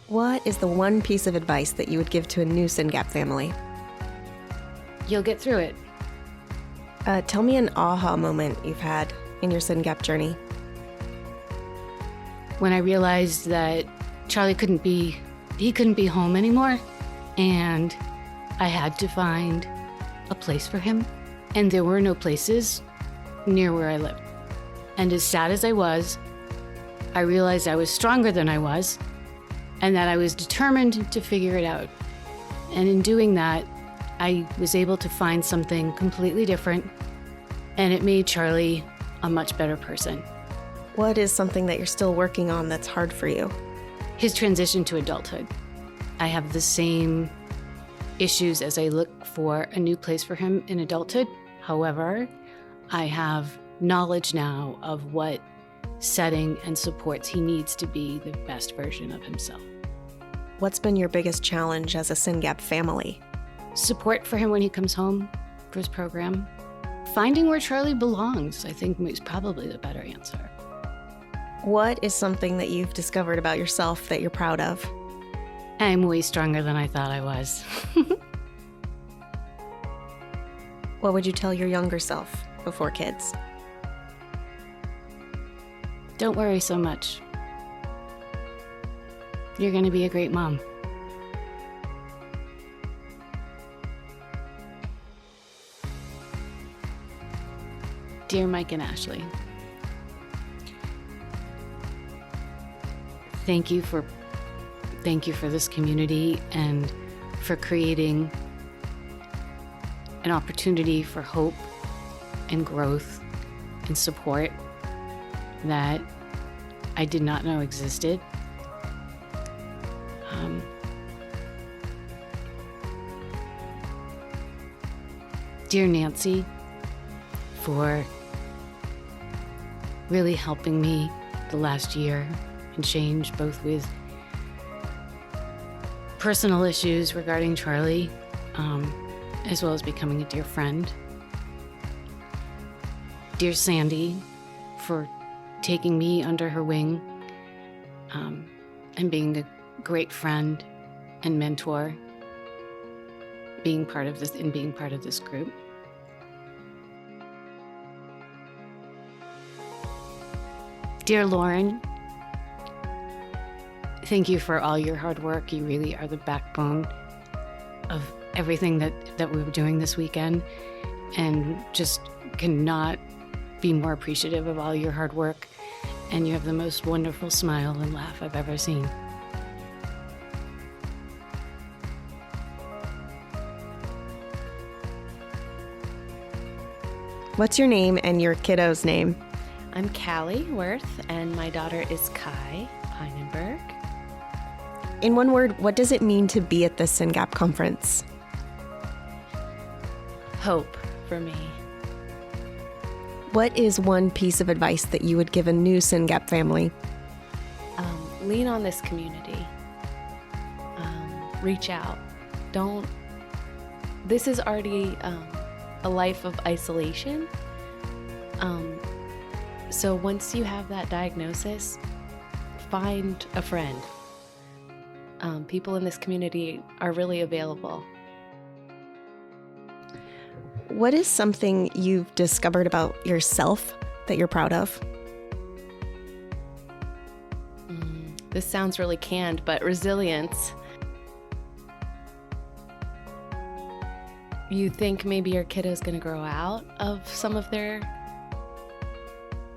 What is the one piece of advice that you would give to a new SYNGAP family? You'll get through it. Tell me an aha moment you've had in your SYNGAP journey. When I realized that Charlie couldn't be home anymore, and I had to find a place for him, and there were no places near where I lived. And as sad as I was, I realized I was stronger than I was, and that I was determined to figure it out. And in doing that, I was able to find something completely different, and it made Charlie a much better person. What is something that you're still working on that's hard for you? His transition to adulthood. I have the same issues as I look for a new place for him in adulthood. However, I have knowledge now of what setting and supports he needs to be the best version of himself. What's been your biggest challenge as a SYNGAP family? Support for him when he comes home for his program, finding where Charlie belongs, I think, is probably the better answer. What is something that you've discovered about yourself that you're proud of? I'm way stronger than I thought I was. What would you tell your younger self before kids? Don't worry so much. You're going to be a great mom. Dear Mike and Ashley, thank you for this community and for creating an opportunity for hope and growth and support that I did not know existed. Dear Nancy, for really helping me the last year and change, both with personal issues regarding Charlie, as well as becoming a dear friend. Dear Sandy, for taking me under her wing, and being a great friend and mentor, being part of this group. Dear Lauren, thank you for all your hard work. You really are the backbone of everything that we were doing this weekend, and just cannot be more appreciative of all your hard work. And you have the most wonderful smile and laugh I've ever seen. What's your name and your kiddo's name? I'm Callie Worth, and my daughter is Kai Peinenberg. In one word, what does it mean to be at the SYNGAP conference? Hope for me. What is one piece of advice that you would give a new SYNGAP family? Lean on this community. Reach out. This is already a life of isolation. So once you have that diagnosis, find a friend. People in this community are really available. What is something you've discovered about yourself that you're proud of? This sounds really canned, but resilience. You think maybe your kiddo's going to grow out of some of their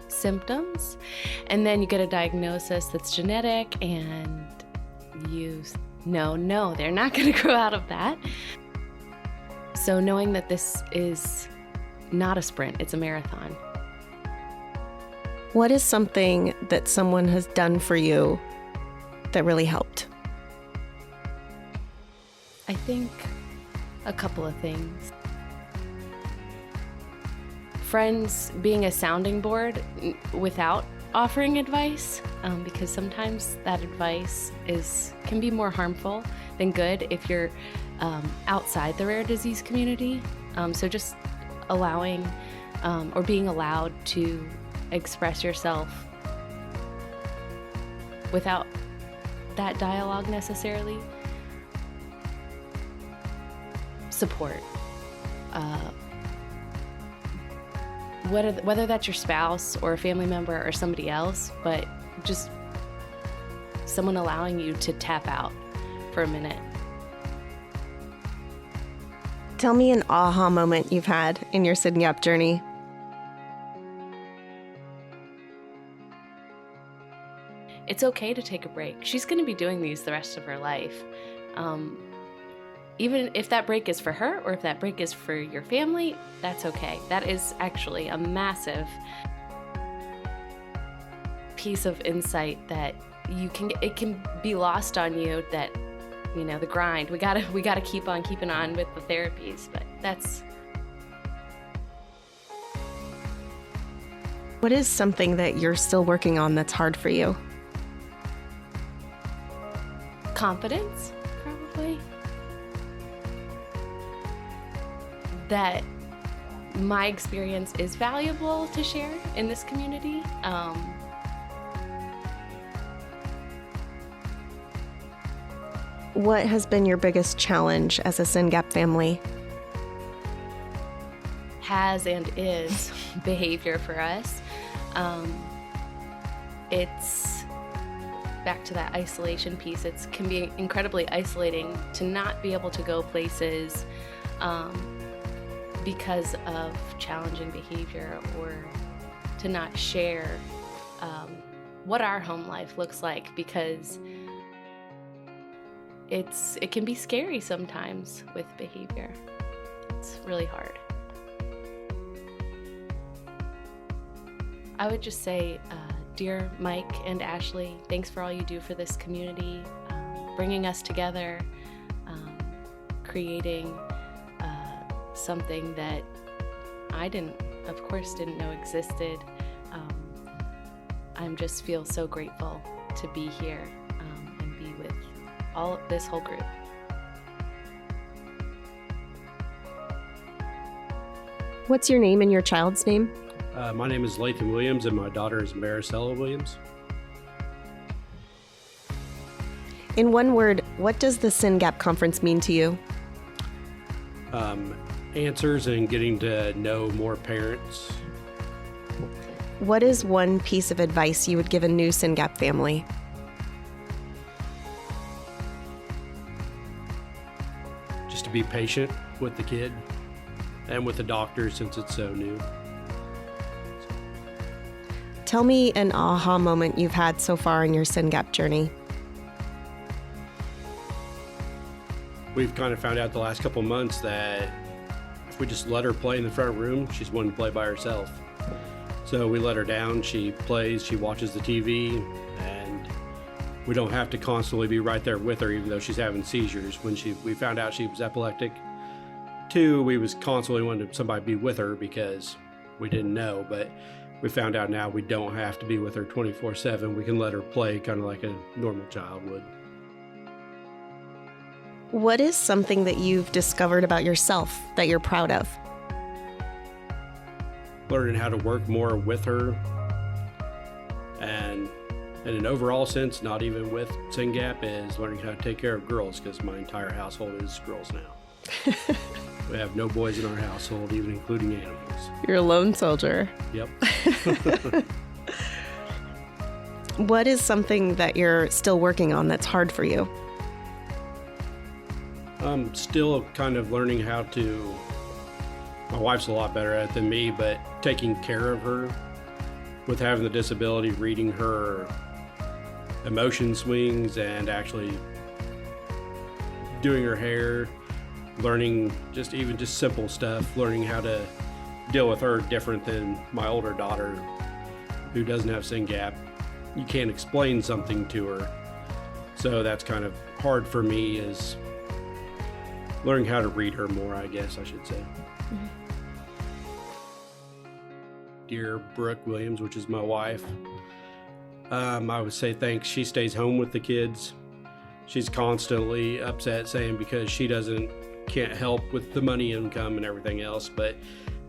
symptoms, and then you get a diagnosis that's genetic, and you know, no, they're not going to grow out of that. So knowing that this is not a sprint, it's a marathon. What is something that someone has done for you that really helped? I think a couple of things. Friends being a sounding board without offering advice, because sometimes that advice can be more harmful than good if you're outside the rare disease community. So just allowing or being allowed to express yourself without that dialogue necessarily. Support. Whether that's your spouse or a family member or somebody else, but just someone allowing you to tap out for a minute. Tell me an aha moment you've had in your SYNGAP journey. It's okay to take a break. She's going to be doing these the rest of her life. Even if that break is for her or if that break is for your family, that's okay. That is actually a massive piece of insight that it can be lost on you, that, you know, the grind. We gotta keep on keeping on with the therapies, but that's. What is something that you're still working on that's hard for you? Confidence, probably. That my experience is valuable to share in this community. What has been your biggest challenge as a SYNGAP family? Has and is behavior for us. It's back to that isolation piece. It can be incredibly isolating to not be able to go places because of challenging behavior, or to not share what our home life looks like, because it can be scary sometimes with behavior. It's really hard. I would just say, dear Mike and Ashley, thanks for all you do for this community, bringing us together, creating something that I of course didn't know existed. I just feel so grateful to be here and be with this whole group. What's your name and your child's name? My name is Lathan Williams, and my daughter is Maricela Williams. In one word, what does the SYNGAP conference mean to you? Answers and getting to know more parents. What is one piece of advice you would give a new SYNGAP family? Just to be patient with the kid and with the doctor, since it's so new. Tell me an aha moment you've had so far in your SYNGAP journey. We've kind of found out the last couple months that if we just let her play in the front room, she's wanting to play by herself. So we let her down, she plays, she watches the TV, and we don't have to constantly be right there with her, even though she's having seizures. When we found out she was epileptic, too, we was constantly wanting somebody to be with her because we didn't know, but we found out now we don't have to be with her 24/7. We can let her play kind of like a normal child would. What is something that you've discovered about yourself that you're proud of? Learning how to work more with her, and in an overall sense, not even with SYNGAP, is learning how to take care of girls, because my entire household is girls now. We have no boys in our household, even including animals. You're a lone soldier. Yep. What is something that you're still working on that's hard for you? I'm still kind of learning how to, my wife's a lot better at it than me, but taking care of her with having the disability, reading her emotion swings and actually doing her hair, learning just simple stuff, learning how to deal with her different than my older daughter who doesn't have SYNGAP. You can't explain something to her. So that's kind of hard for me, is learning how to read her more, I guess I should say. Mm-hmm. Dear Brooke Williams, which is my wife, I would say thanks. She stays home with the kids. She's constantly upset, saying because she can't help with the money income and everything else,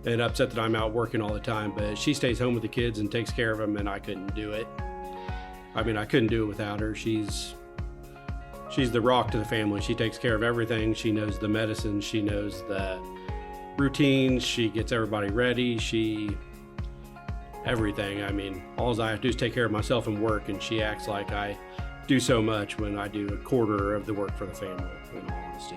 and upset that I'm out working all the time, but she stays home with the kids and takes care of them, and I couldn't do it. I mean, I couldn't do it without her. She's the rock to the family. She takes care of everything. She knows the medicine. She knows the routines. She gets everybody ready. Everything. I mean, all I have to do is take care of myself and work, and she acts like I do so much when I do a quarter of the work for the family, in all honesty.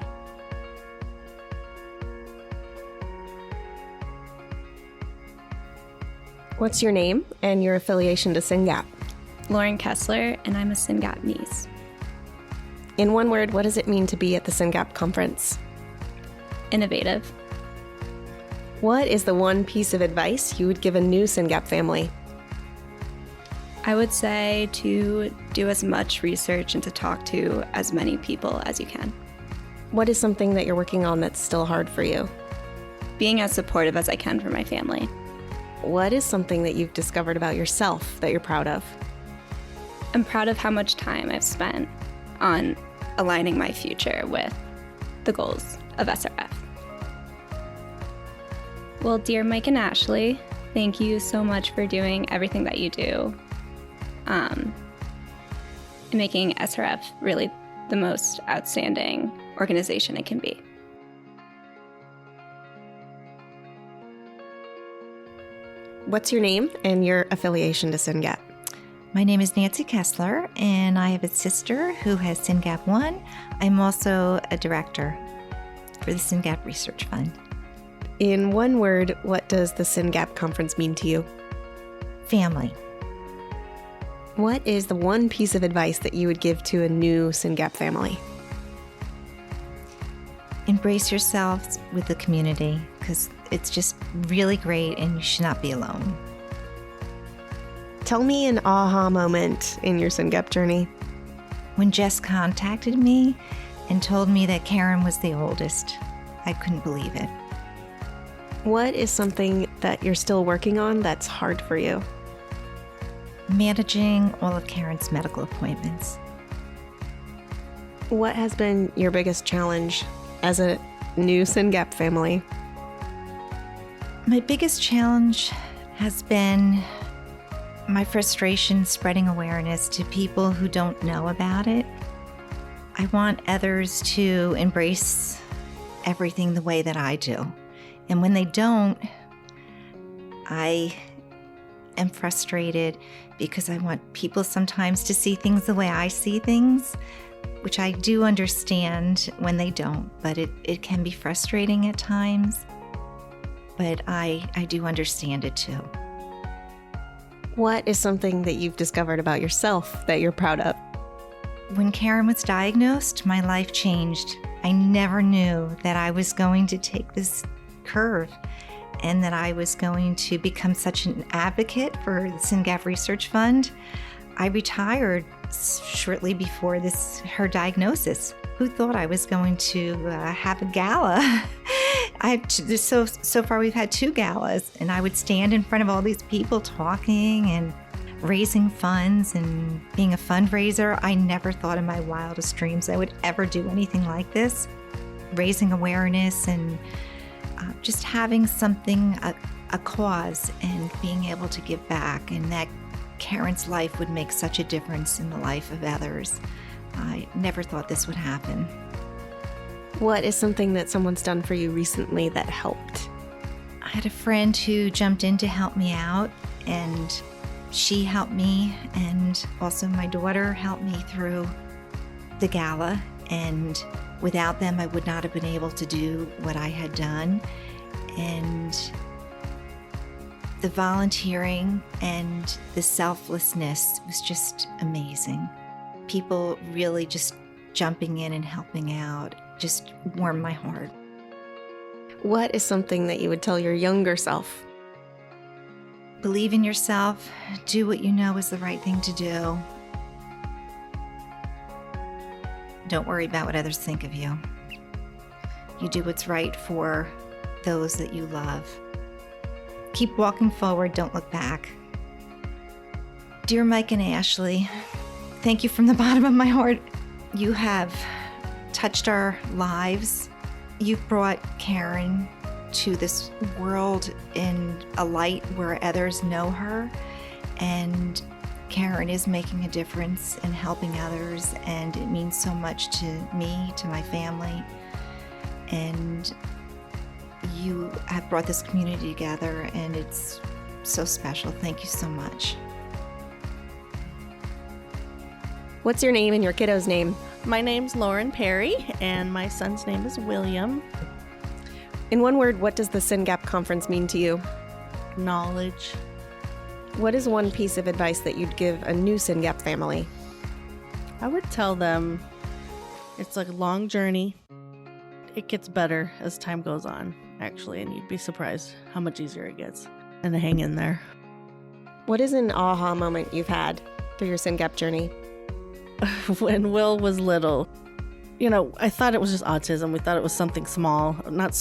What's your name and your affiliation to SYNGAP? Lauren Kessler, and I'm a SYNGAP niece. In one word, what does it mean to be at the SYNGAP conference? Innovative. What is the one piece of advice you would give a new SYNGAP family? I would say to do as much research and to talk to as many people as you can. What is something that you're working on that's still hard for you? Being as supportive as I can for my family. What is something that you've discovered about yourself that you're proud of? I'm proud of how much time I've spent on aligning my future with the goals of SRF. Well, dear Mike and Ashley, thank you so much for doing everything that you do, and making SRF really the most outstanding organization it can be. What's your name and your affiliation to SYNGAP? My name is Nancy Kessler, and I have a sister who has SYNGAP 1. I'm also a director for the SYNGAP Research Fund. In one word, what does the SYNGAP conference mean to you? Family. What is the one piece of advice that you would give to a new SYNGAP family? Embrace yourselves with the community, because it's just really great and you should not be alone. Tell me an aha moment in your SYNGAP journey. When Jess contacted me and told me that Karen was the oldest, I couldn't believe it. What is something that you're still working on that's hard for you? Managing all of Karen's medical appointments. What has been your biggest challenge as a new SYNGAP family? My biggest challenge has been my frustration spreading awareness to people who don't know about it. I want others to embrace everything the way that I do. And when they don't, I am frustrated because I want people sometimes to see things the way I see things, which I do understand when they don't, but it can be frustrating at times. But I do understand it too. What is something that you've discovered about yourself that you're proud of? When Karen was diagnosed, my life changed. I never knew that I was going to take this curve and that I was going to become such an advocate for the SYNGAP Research Fund. I retired shortly before her diagnosis. Who thought I was going to have a gala? So far we've had 2 galas, and I would stand in front of all these people talking and raising funds and being a fundraiser. I never thought in my wildest dreams I would ever do anything like this. Raising awareness and just having something, a cause, and being able to give back, and that Karen's life would make such a difference in the life of others. I never thought this would happen. What is something that someone's done for you recently that helped? I had a friend who jumped in to help me out, and she helped me, and also my daughter helped me through the gala, and without them I would not have been able to do what I had done. And the volunteering and the selflessness was just amazing. People really just jumping in and helping out just warmed my heart. What is something that you would tell your younger self? Believe in yourself, do what you know is the right thing to do. Don't worry about what others think of you. You do what's right for those that you love. Keep walking forward, don't look back. Dear Mike and Ashley, thank you from the bottom of my heart. You have touched our lives. You've brought Karen to this world in a light where others know her, and Karen is making a difference in helping others, and it means so much to me, to my family, and you have brought this community together, and it's so special. Thank you so much. What's your name and your kiddo's name? My name's Lauren Perry, and my son's name is William. In one word, what does the SYNGAP conference mean to you? Knowledge. What is one piece of advice that you'd give a new SYNGAP family? I would tell them it's a long journey. It gets better as time goes on, actually, and you'd be surprised how much easier it gets. And to hang in there. What is an aha moment you've had through your SYNGAP journey? When Will was little, I thought it was just autism. We thought it was something small, not the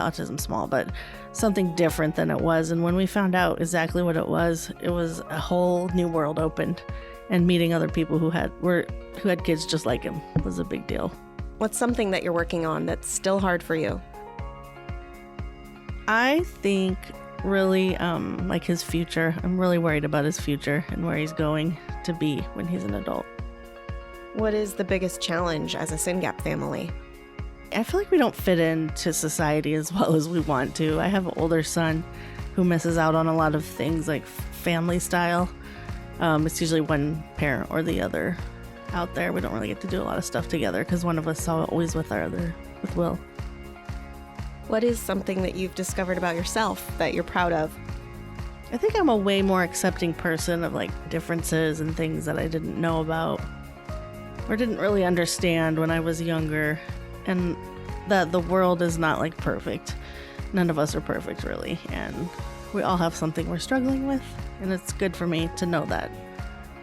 autism small, but something different than it was. And when we found out exactly what it was a whole new world opened. And meeting other people who had kids just like him was a big deal. What's something that you're working on that's still hard for you? I think really like his future. I'm really worried about his future and where he's going to be when he's an adult. What is the biggest challenge as a SYNGAP family? I feel like we don't fit into society as well as we want to. I have an older son who misses out on a lot of things like family style. It's usually one parent or the other out there. We don't really get to do a lot of stuff together because one of us is always with with Will. What is something that you've discovered about yourself that you're proud of? I think I'm a way more accepting person of like differences and things that I didn't know about or didn't really understand when I was younger, and that the world is not like perfect. None of us are perfect really, and we all have something we're struggling with, and it's good for me to know that,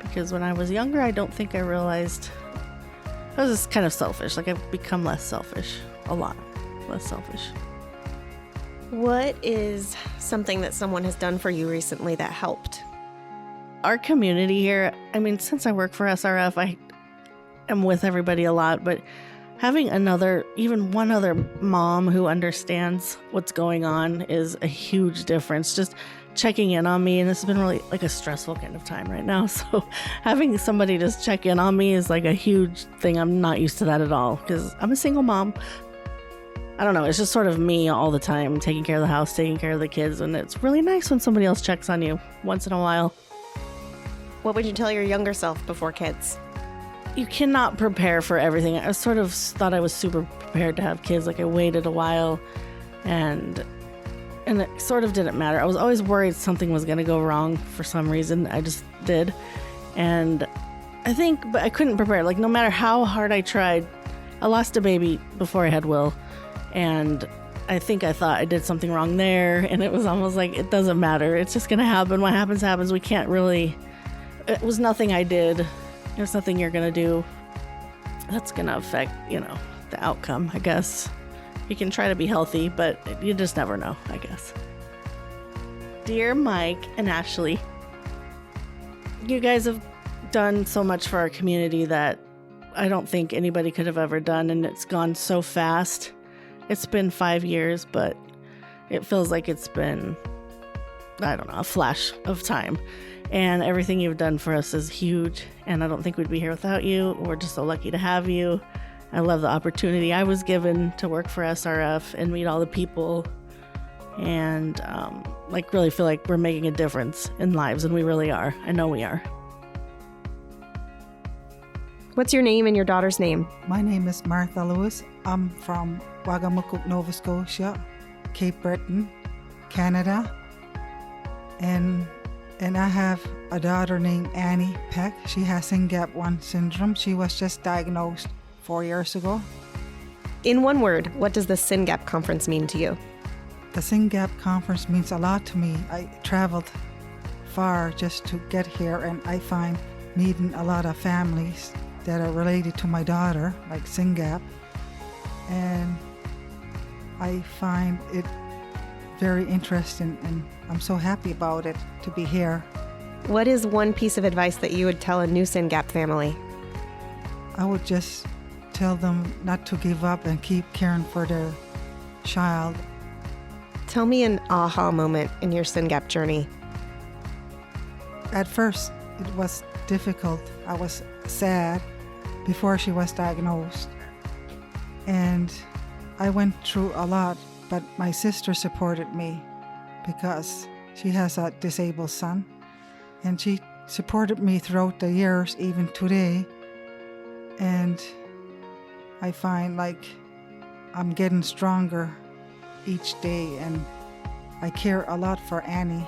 because when I was younger I don't think I realized I was just kind of selfish. Like I've become less selfish, a lot less selfish. What is something that someone has done for you recently that helped? Our community here, I mean, since I work for SRF, I am with everybody a lot, but having even one other mom who understands what's going on is a huge difference. Just checking in on me, and this has been really like a stressful kind of time right now. So having somebody just check in on me is like a huge thing. I'm not used to that at all because I'm a single mom. I don't know, it's just sort of me all the time, taking care of the house, taking care of the kids, and it's really nice when somebody else checks on you once in a while. What would you tell your younger self before kids? You cannot prepare for everything. I sort of thought I was super prepared to have kids. Like I waited a while and it sort of didn't matter. I was always worried something was going to go wrong for some reason. I just did. And but I couldn't prepare. Like no matter how hard I tried, I lost a baby before I had Will. And I thought I did something wrong there. And it was almost like, it doesn't matter. It's just going to happen. What happens, happens. We can't really, it was nothing I did. There's nothing you're going to do that's going to affect, the outcome, I guess. You can try to be healthy, but you just never know, I guess. Dear Mike and Ashley, you guys have done so much for our community that I don't think anybody could have ever done, and it's gone so fast. It's been 5 years, but it feels like it's been, I don't know, a flash of time. And everything you've done for us is huge, and I don't think we'd be here without you. We're just so lucky to have you. I love the opportunity I was given to work for SRF and meet all the people, and really feel like we're making a difference in lives, and we really are. I know we are. What's your name and your daughter's name? My name is Martha Lewis. I'm from Wagamukuk, Nova Scotia, Cape Breton, Canada. And I have a daughter named Annie Peck. She has SYNGAP 1 syndrome. She was just diagnosed 4 years ago. In one word, what does the SYNGAP conference mean to you? The SYNGAP conference means a lot to me. I traveled far just to get here, and I find meeting a lot of families that are related to my daughter, like SYNGAP, and I find it very interesting, and I'm so happy about it to be here. What is one piece of advice that you would tell a new SYNGAP family? I would just tell them not to give up and keep caring for their child. Tell me an aha moment in your SYNGAP journey. At first, it was difficult. I was sad before she was diagnosed, and I went through a lot, but my sister supported me because she has a disabled son, and she supported me throughout the years, even today. And I find like I'm getting stronger each day, and I care a lot for Annie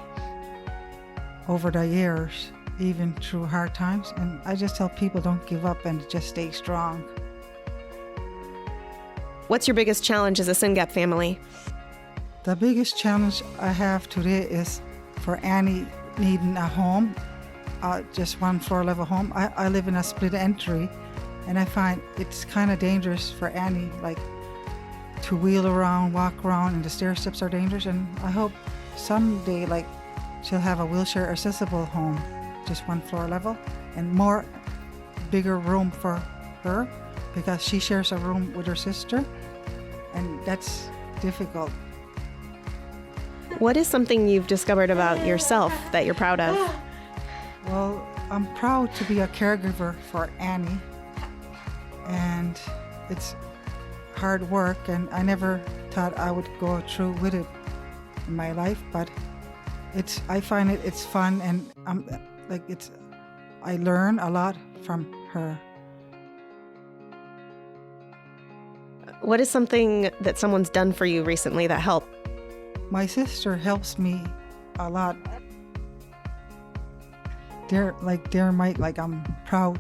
over the years, even through hard times. And I just tell people, don't give up and just stay strong. What's your biggest challenge as a SYNGAP family? The biggest challenge I have today is for Annie needing a home, just one floor level home. I live in a split entry, and I find it's kind of dangerous for Annie, like to wheel around, walk around, and the stair steps are dangerous. And I hope someday, like, she'll have a wheelchair accessible home, just one floor level, and bigger room for her, because she shares a room with her sister, and that's difficult. What is something you've discovered about yourself that you're proud of? Well, I'm proud to be a caregiver for Annie, and it's hard work, and I never thought I would go through with it in my life, but I find it's fun, and I learn a lot from her. What is something that someone's done for you recently that helped? My sister helps me a lot. Dear Mike, I'm proud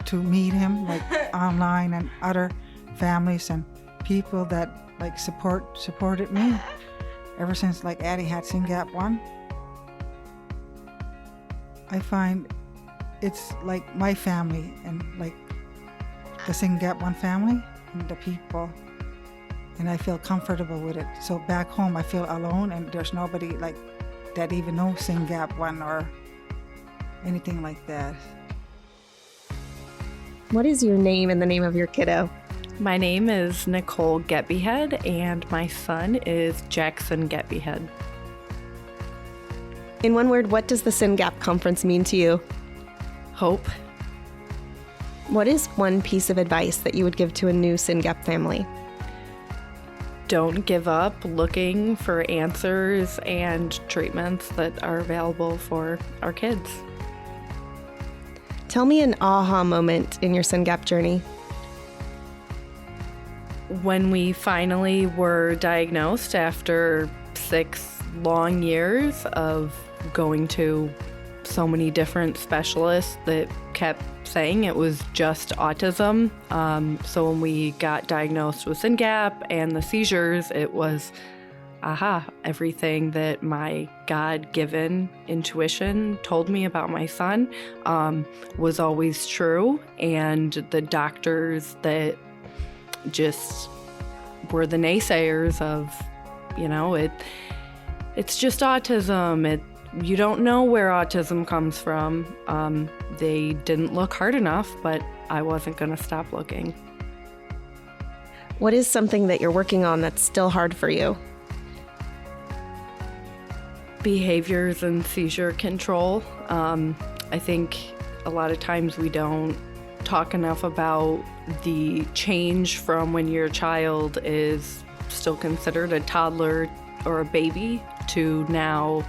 to meet him, online, and other families and people that supported me ever since Addie had SYNGAP 1. I find it's like my family and the SYNGAP 1 family and the people, and I feel comfortable with it. So back home I feel alone, and there's nobody that even knows SYNGAP 1 or anything like that. What is your name and the name of your kiddo? My name is Nicole Getbyhead, and my son is Jackson Getbyhead. In one word, what does the SYNGAP conference mean to you? Hope. What is one piece of advice that you would give to a new SYNGAP family? Don't give up looking for answers and treatments that are available for our kids. Tell me an aha moment in your SYNGAP journey. When we finally were diagnosed after 6 long years of going to so many different specialists that kept saying it was just autism. So when we got diagnosed with SYNGAP and the seizures, it was, everything that my God-given intuition told me about my son was always true. And the doctors that just were the naysayers of, it's just autism. You don't know where autism comes from. They didn't look hard enough, but I wasn't going to stop looking. What is something that you're working on that's still hard for you? Behaviors and seizure control. I think a lot of times we don't talk enough about the change from when your child is still considered a toddler or a baby to now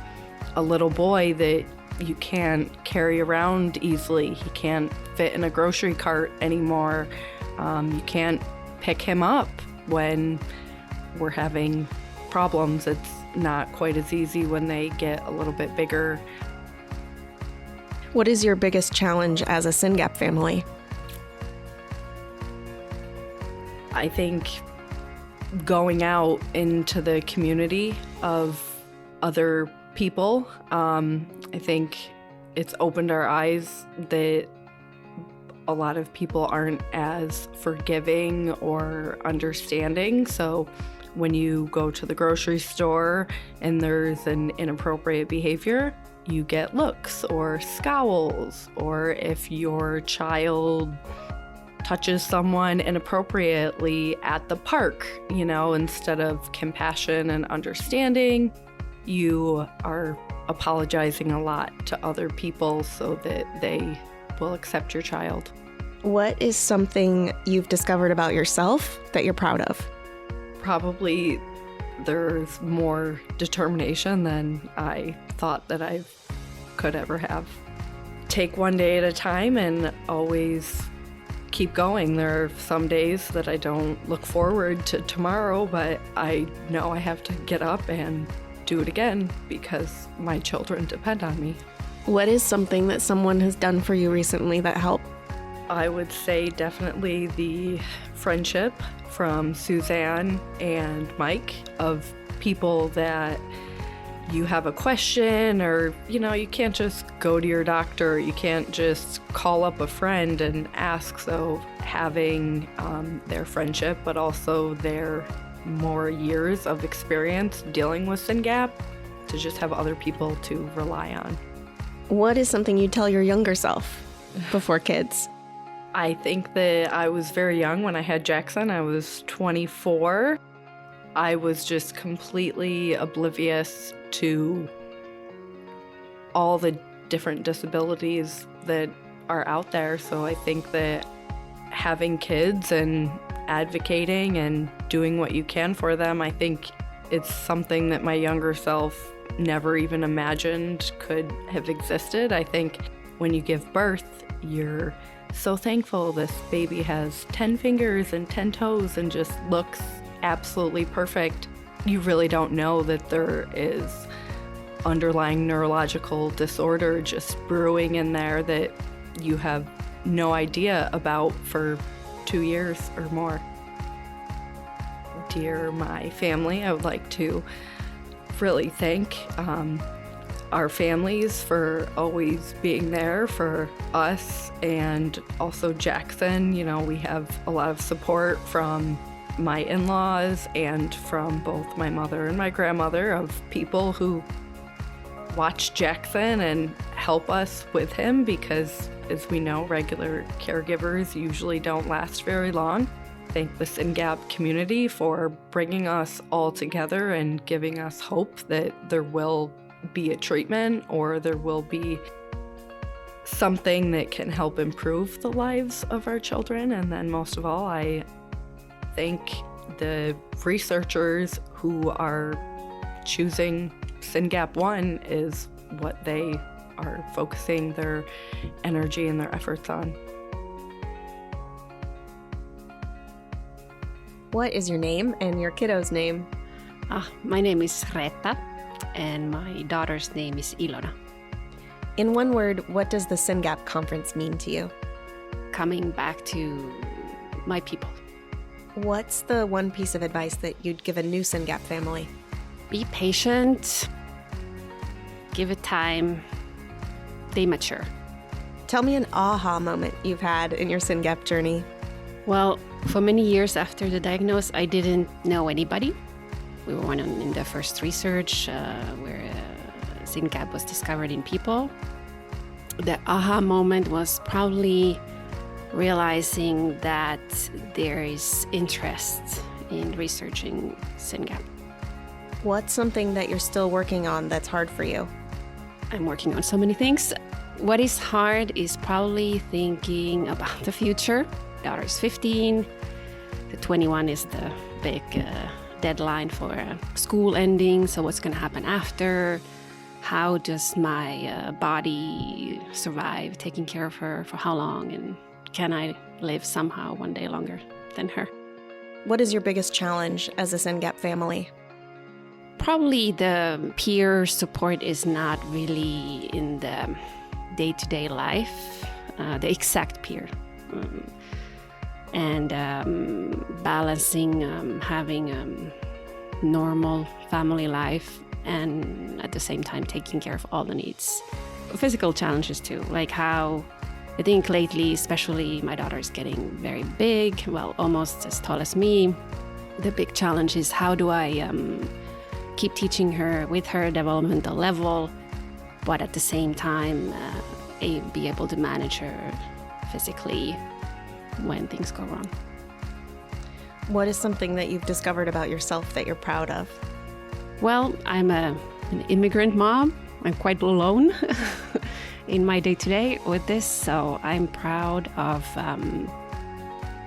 a little boy that you can't carry around easily. He can't fit in a grocery cart anymore. You can't pick him up when we're having problems. It's not quite as easy when they get a little bit bigger. What is your biggest challenge as a SYNGAP family? I think going out into the community of other people. I think it's opened our eyes that a lot of people aren't as forgiving or understanding. So when you go to the grocery store and there's an inappropriate behavior, you get looks or scowls, or if your child touches someone inappropriately at the park, instead of compassion and understanding, you are apologizing a lot to other people so that they will accept your child. What is something you've discovered about yourself that you're proud of? Probably there's more determination than I thought that I could ever have. Take one day at a time and always keep going. There are some days that I don't look forward to tomorrow, but I know I have to get up and do it again because my children depend on me. What is something that someone has done for you recently that helped? I would say definitely the friendship from Suzanne and Mike, of people that you have a question, or you can't just go to your doctor, you can't just call up a friend and ask. So having their friendship, but also their more years of experience dealing with SYNGAP, to just have other people to rely on. What is something you'd tell your younger self before kids? I think that I was very young when I had Jackson. I was 24. I was just completely oblivious to all the different disabilities that are out there. So I think that having kids and advocating and doing what you can for them, I think it's something that my younger self never even imagined could have existed. I think when you give birth, you're so thankful this baby has 10 fingers and 10 toes and just looks absolutely perfect. You really don't know that there is underlying neurological disorder just brewing in there that you have no idea about for 2 years or more. Dear my family, I would like to really thank our families for always being there for us, and also Jackson. You know, we have a lot of support from my in-laws and from both my mother and my grandmother, of people who watch Jackson and help us with him, because as we know, regular caregivers usually don't last very long. Thank the SYNGAP community for bringing us all together and giving us hope that there will be a treatment or there will be something that can help improve the lives of our children. And then most of all, I thank the researchers who are choosing SYNGAP 1 is what they are focusing their energy and their efforts on. What is your name and your kiddo's name? My name is Retta, and my daughter's name is Ilona. In one word, what does the SYNGAP conference mean to you? Coming back to my people. What's the one piece of advice that you'd give a new SYNGAP family? Be patient, give it time, they mature. Tell me an aha moment you've had in your SYNGAP journey. Well, for many years after the diagnosis, I didn't know anybody. We were in the first research where SYNGAP was discovered in people. The aha moment was probably realizing that there is interest in researching SYNGAP. What's something that you're still working on that's hard for you? I'm working on so many things. What is hard is probably thinking about the future. Daughter is 15. The 21 is the big deadline for school ending. So what's going to happen after? How does my body survive taking care of her for how long? And can I live somehow one day longer than her? What is your biggest challenge as a SYNGAP family? Probably the peer support is not really in the day-to-day life, the exact peer. And balancing having normal family life and at the same time taking care of all the needs. Physical challenges too, like how I think lately, especially my daughter is getting very big, well, almost as tall as me. The big challenge is how do I keep teaching her with her developmental level, but at the same time be able to manage her physically when things go wrong. What is something that you've discovered about yourself that you're proud of? Well, I'm an immigrant mom. I'm quite alone in my day-to-day with this, so I'm proud of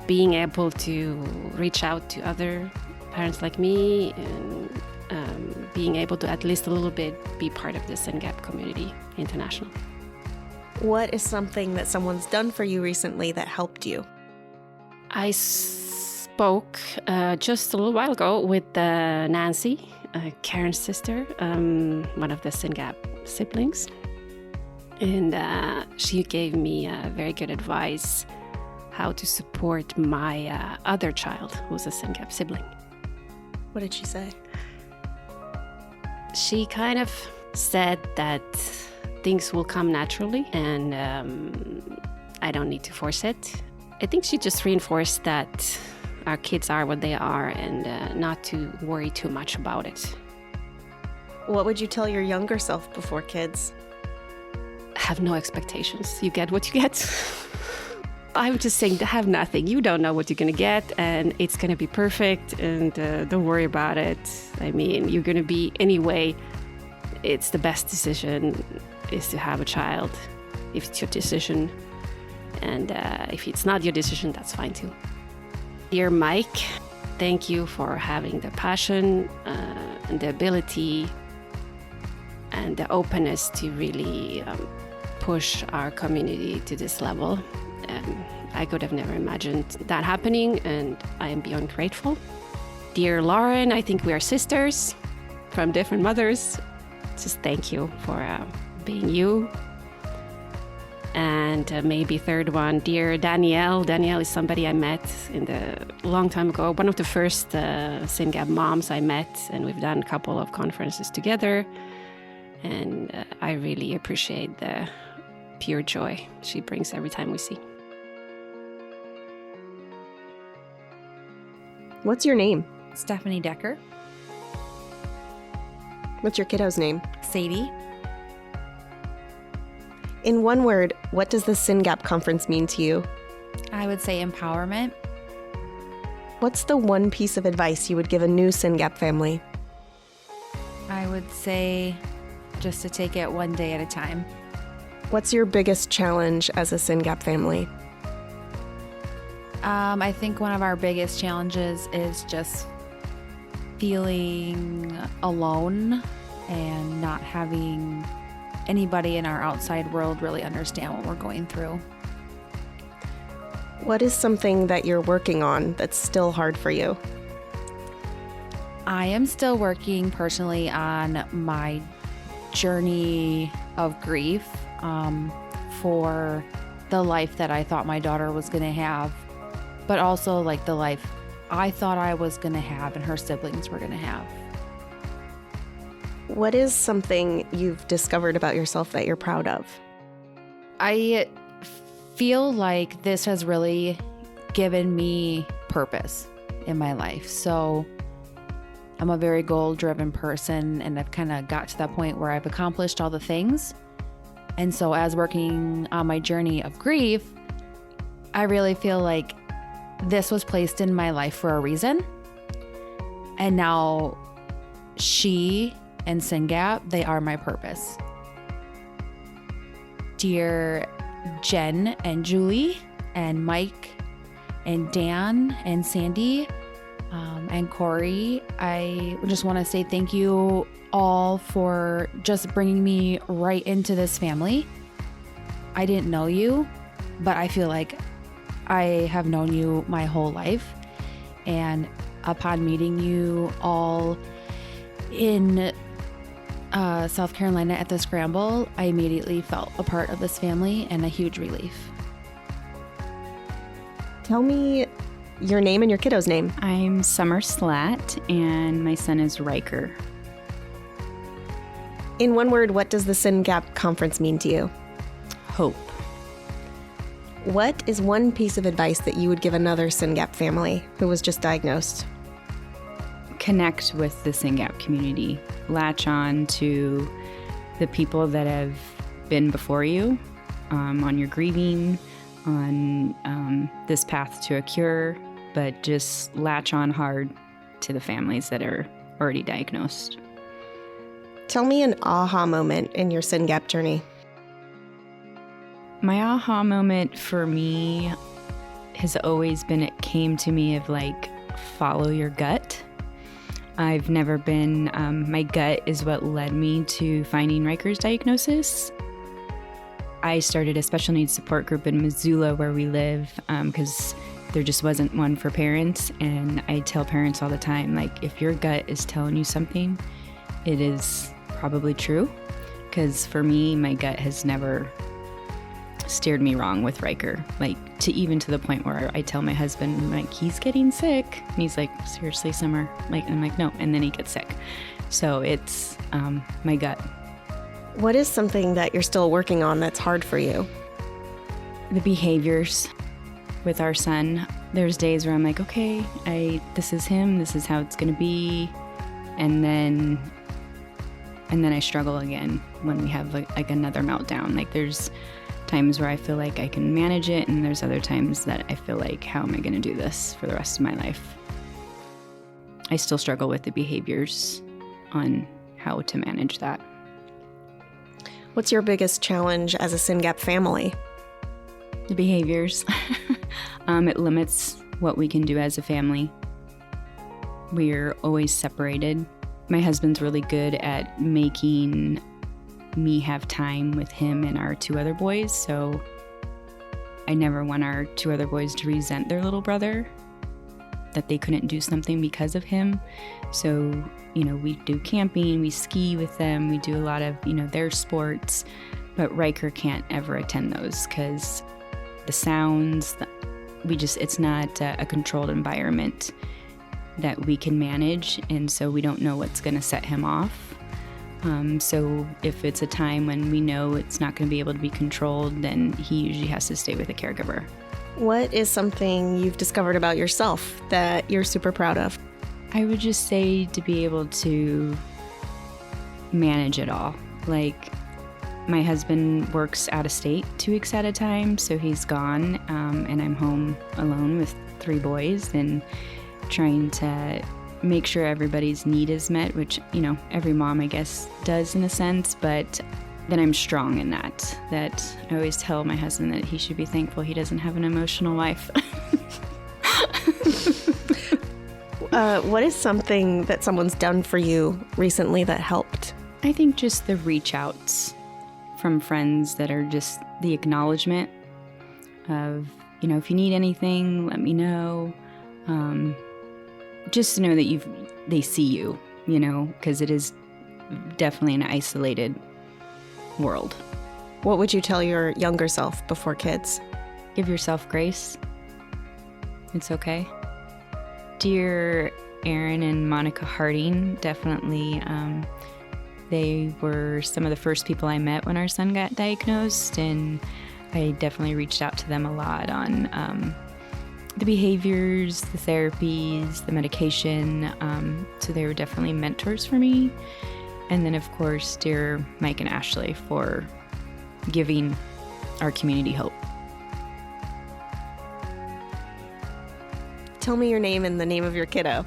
being able to reach out to other parents like me and being able to at least a little bit be part of the SYNGAP community international. What is something that someone's done for you recently that helped you? I spoke just a little while ago with Nancy, Karen's sister, one of the SYNGAP siblings. And she gave me very good advice how to support my other child who's a SYNGAP sibling. What did she say? She kind of said that things will come naturally and I don't need to force it. I think she just reinforced that our kids are what they are and not to worry too much about it. What would you tell your younger self before kids? Have no expectations. You get what you get. I'm just saying to have nothing. You don't know what you're going to get and it's going to be perfect and don't worry about it. I mean, you're going to be anyway it's the best decision is to have a child if it's your decision. And if it's not your decision, that's fine too. Dear Mike, thank you for having the passion and the ability and the openness to really push our community to this level. I could have never imagined that happening, and I am beyond grateful. Dear Lauren, I think we are sisters from different mothers. Just thank you for being you. And maybe third one, dear Danielle. Danielle is somebody I met a long time ago. One of the first SYNGAP moms I met, and we've done a couple of conferences together. And I really appreciate the pure joy she brings every time we see. What's your name? Stephanie Decker. What's your kiddo's name? Sadie. In one word, what does the SYNGAP conference mean to you? I would say empowerment. What's the one piece of advice you would give a new SYNGAP family? I would say just to take it one day at a time. What's your biggest challenge as a SYNGAP family? I think one of our biggest challenges is just feeling alone and not having anybody in our outside world really understand what we're going through. What is something that you're working on that's still hard for you? I am still working personally on my journey of grief for the life that I thought my daughter was going to have, but also like the life I thought I was going to have and her siblings were going to have. What is something you've discovered about yourself that you're proud of? I feel like this has really given me purpose in my life. So I'm a very goal-driven person, and I've kind of got to that point where I've accomplished all the things. And so as working on my journey of grief, I really feel like this was placed in my life for a reason. And now she and SYNGAP, they are my purpose. Dear Jen and Julie and Mike and Dan and Sandy and Corey, I just want to say thank you all for just bringing me right into this family. I didn't know you, but I feel like I have known you my whole life. And upon meeting you all in South Carolina at the Scramble, I immediately felt a part of this family and a huge relief. Tell me your name and your kiddo's name. I'm Summer Slatt, and my son is Riker. In one word, what does the SYNGAP conference mean to you? Hope. What is one piece of advice that you would give another SYNGAP family who was just diagnosed? Connect with the SYNGAP community. Latch on to the people that have been before you on your grieving, on this path to a cure, but just latch on hard to the families that are already diagnosed. Tell me an aha moment in your SYNGAP journey. My aha moment for me has always been, it came to me of like, follow your gut. I've never been, my gut is what led me to finding Riker's diagnosis. I started a special needs support group in Missoula where we live because there just wasn't one for parents. And I tell parents all the time, like, if your gut is telling you something, it is probably true. Because for me, my gut has never steered me wrong with Riker, like to the point where I tell my husband, like, he's getting sick, and he's like, seriously, Summer? Like, I'm like, no, and then he gets sick. So it's my gut. What is something that you're still working on that's hard for you? The behaviors with our son. There's days where I'm like, okay, this is him, this is how it's gonna be, and then I struggle again when we have like another meltdown. Like, there's times where I feel like I can manage it, and there's other times that I feel like, how am I going to do this for the rest of my life? I still struggle with the behaviors on how to manage that. What's your biggest challenge as a SYNGAP family? The behaviors. It limits what we can do as a family. We're always separated. My husband's really good at making me have time with him and our 2 other boys, so I never want our 2 other boys to resent their little brother, that they couldn't do something because of him. So, we do camping, we ski with them, we do a lot of, their sports, but Riker can't ever attend those because the sounds, it's not a controlled environment that we can manage, and so we don't know what's going to set him off. So if it's a time when we know it's not going to be able to be controlled, then he usually has to stay with a caregiver. What is something you've discovered about yourself that you're super proud of? I would just say to be able to manage it all. Like, my husband works out of state 2 weeks at a time, so he's gone, and I'm home alone with 3 boys and trying to make sure everybody's need is met, which, every mom, I guess, does in a sense, but then I'm strong in that I always tell my husband that he should be thankful he doesn't have an emotional wife. What is something that someone's done for you recently that helped? I think just the reach outs from friends that are just the acknowledgement of, if you need anything, let me know. Just to know that they see you, because it is definitely an isolated world. What would you tell your younger self before kids? Give yourself grace. It's okay. Dear Aaron and Monica Harding, definitely, they were some of the first people I met when our son got diagnosed, and I definitely reached out to them a lot on the behaviors, the therapies, the medication. So they were definitely mentors for me. And then, of course, dear Mike and Ashley for giving our community hope. Tell me your name and the name of your kiddo.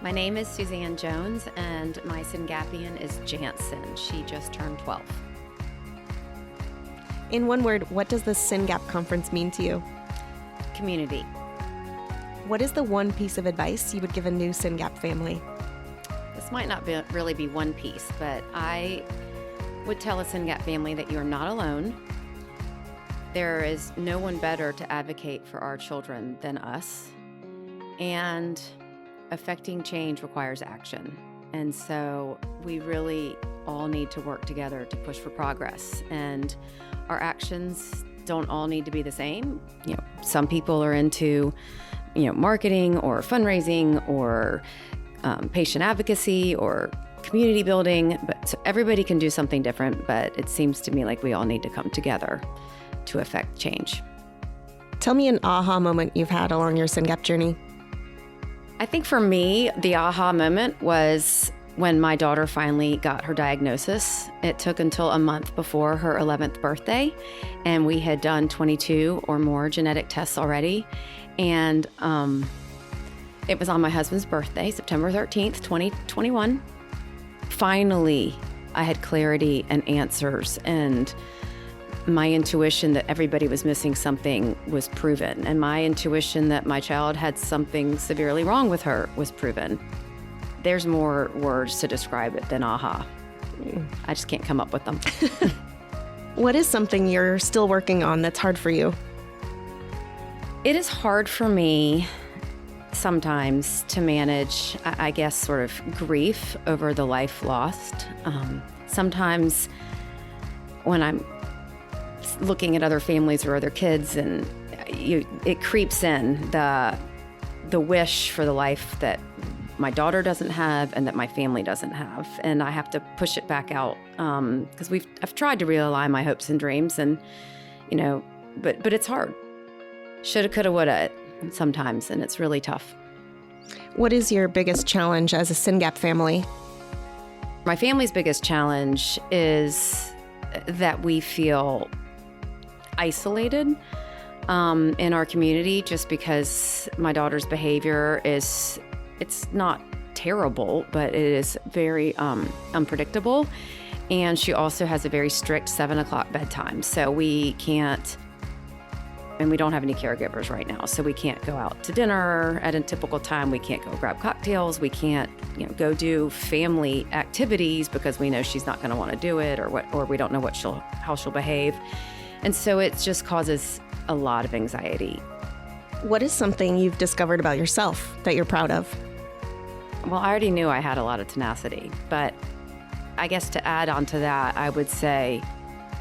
My name is Suzanne Jones, and my SYNGAPian is Jansen. She just turned 12. In one word, what does the SYNGAP conference mean to you? Community. What is the one piece of advice you would give a new SYNGAP family? This might not really be one piece, but I would tell a SYNGAP family that you're not alone. There is no one better to advocate for our children than us. And affecting change requires action. And so we really all need to work together to push for progress. And our actions don't all need to be the same. Some people are into, marketing or fundraising or patient advocacy or community building. But so everybody can do something different, but it seems to me like we all need to come together to affect change. Tell me an aha moment you've had along your SYNGAP journey. I think for me, the aha moment was when my daughter finally got her diagnosis. It took until a month before her 11th birthday, and we had done 22 or more genetic tests already. And it was on my husband's birthday, September 13th, 2021. Finally, I had clarity and answers, and my intuition that everybody was missing something was proven, and my intuition that my child had something severely wrong with her was proven. There's more words to describe it than aha. I just can't come up with them. What is something you're still working on that's hard for you? It is hard for me sometimes to manage, I guess, sort of grief over the life lost. Sometimes when I'm looking at other families or other kids, and it creeps in the wish for the life that my daughter doesn't have and that my family doesn't have, and I have to push it back out because I've tried to realign my hopes and dreams, and but it's hard. Shoulda, coulda, woulda sometimes, and it's really tough. What is your biggest challenge as a SYNGAP family? My family's biggest challenge is that we feel isolated in our community, just because my daughter's behavior it's not terrible, but it is very unpredictable. And she also has a very strict 7 o'clock bedtime. So we can't, and we don't have any caregivers right now. So we can't go out to dinner at a typical time. We can't go grab cocktails. We can't, go do family activities because we know she's not going to want to do it, or we don't know how she'll behave. And so it just causes a lot of anxiety. What is something you've discovered about yourself that you're proud of? Well, I already knew I had a lot of tenacity, but I guess to add on to that, I would say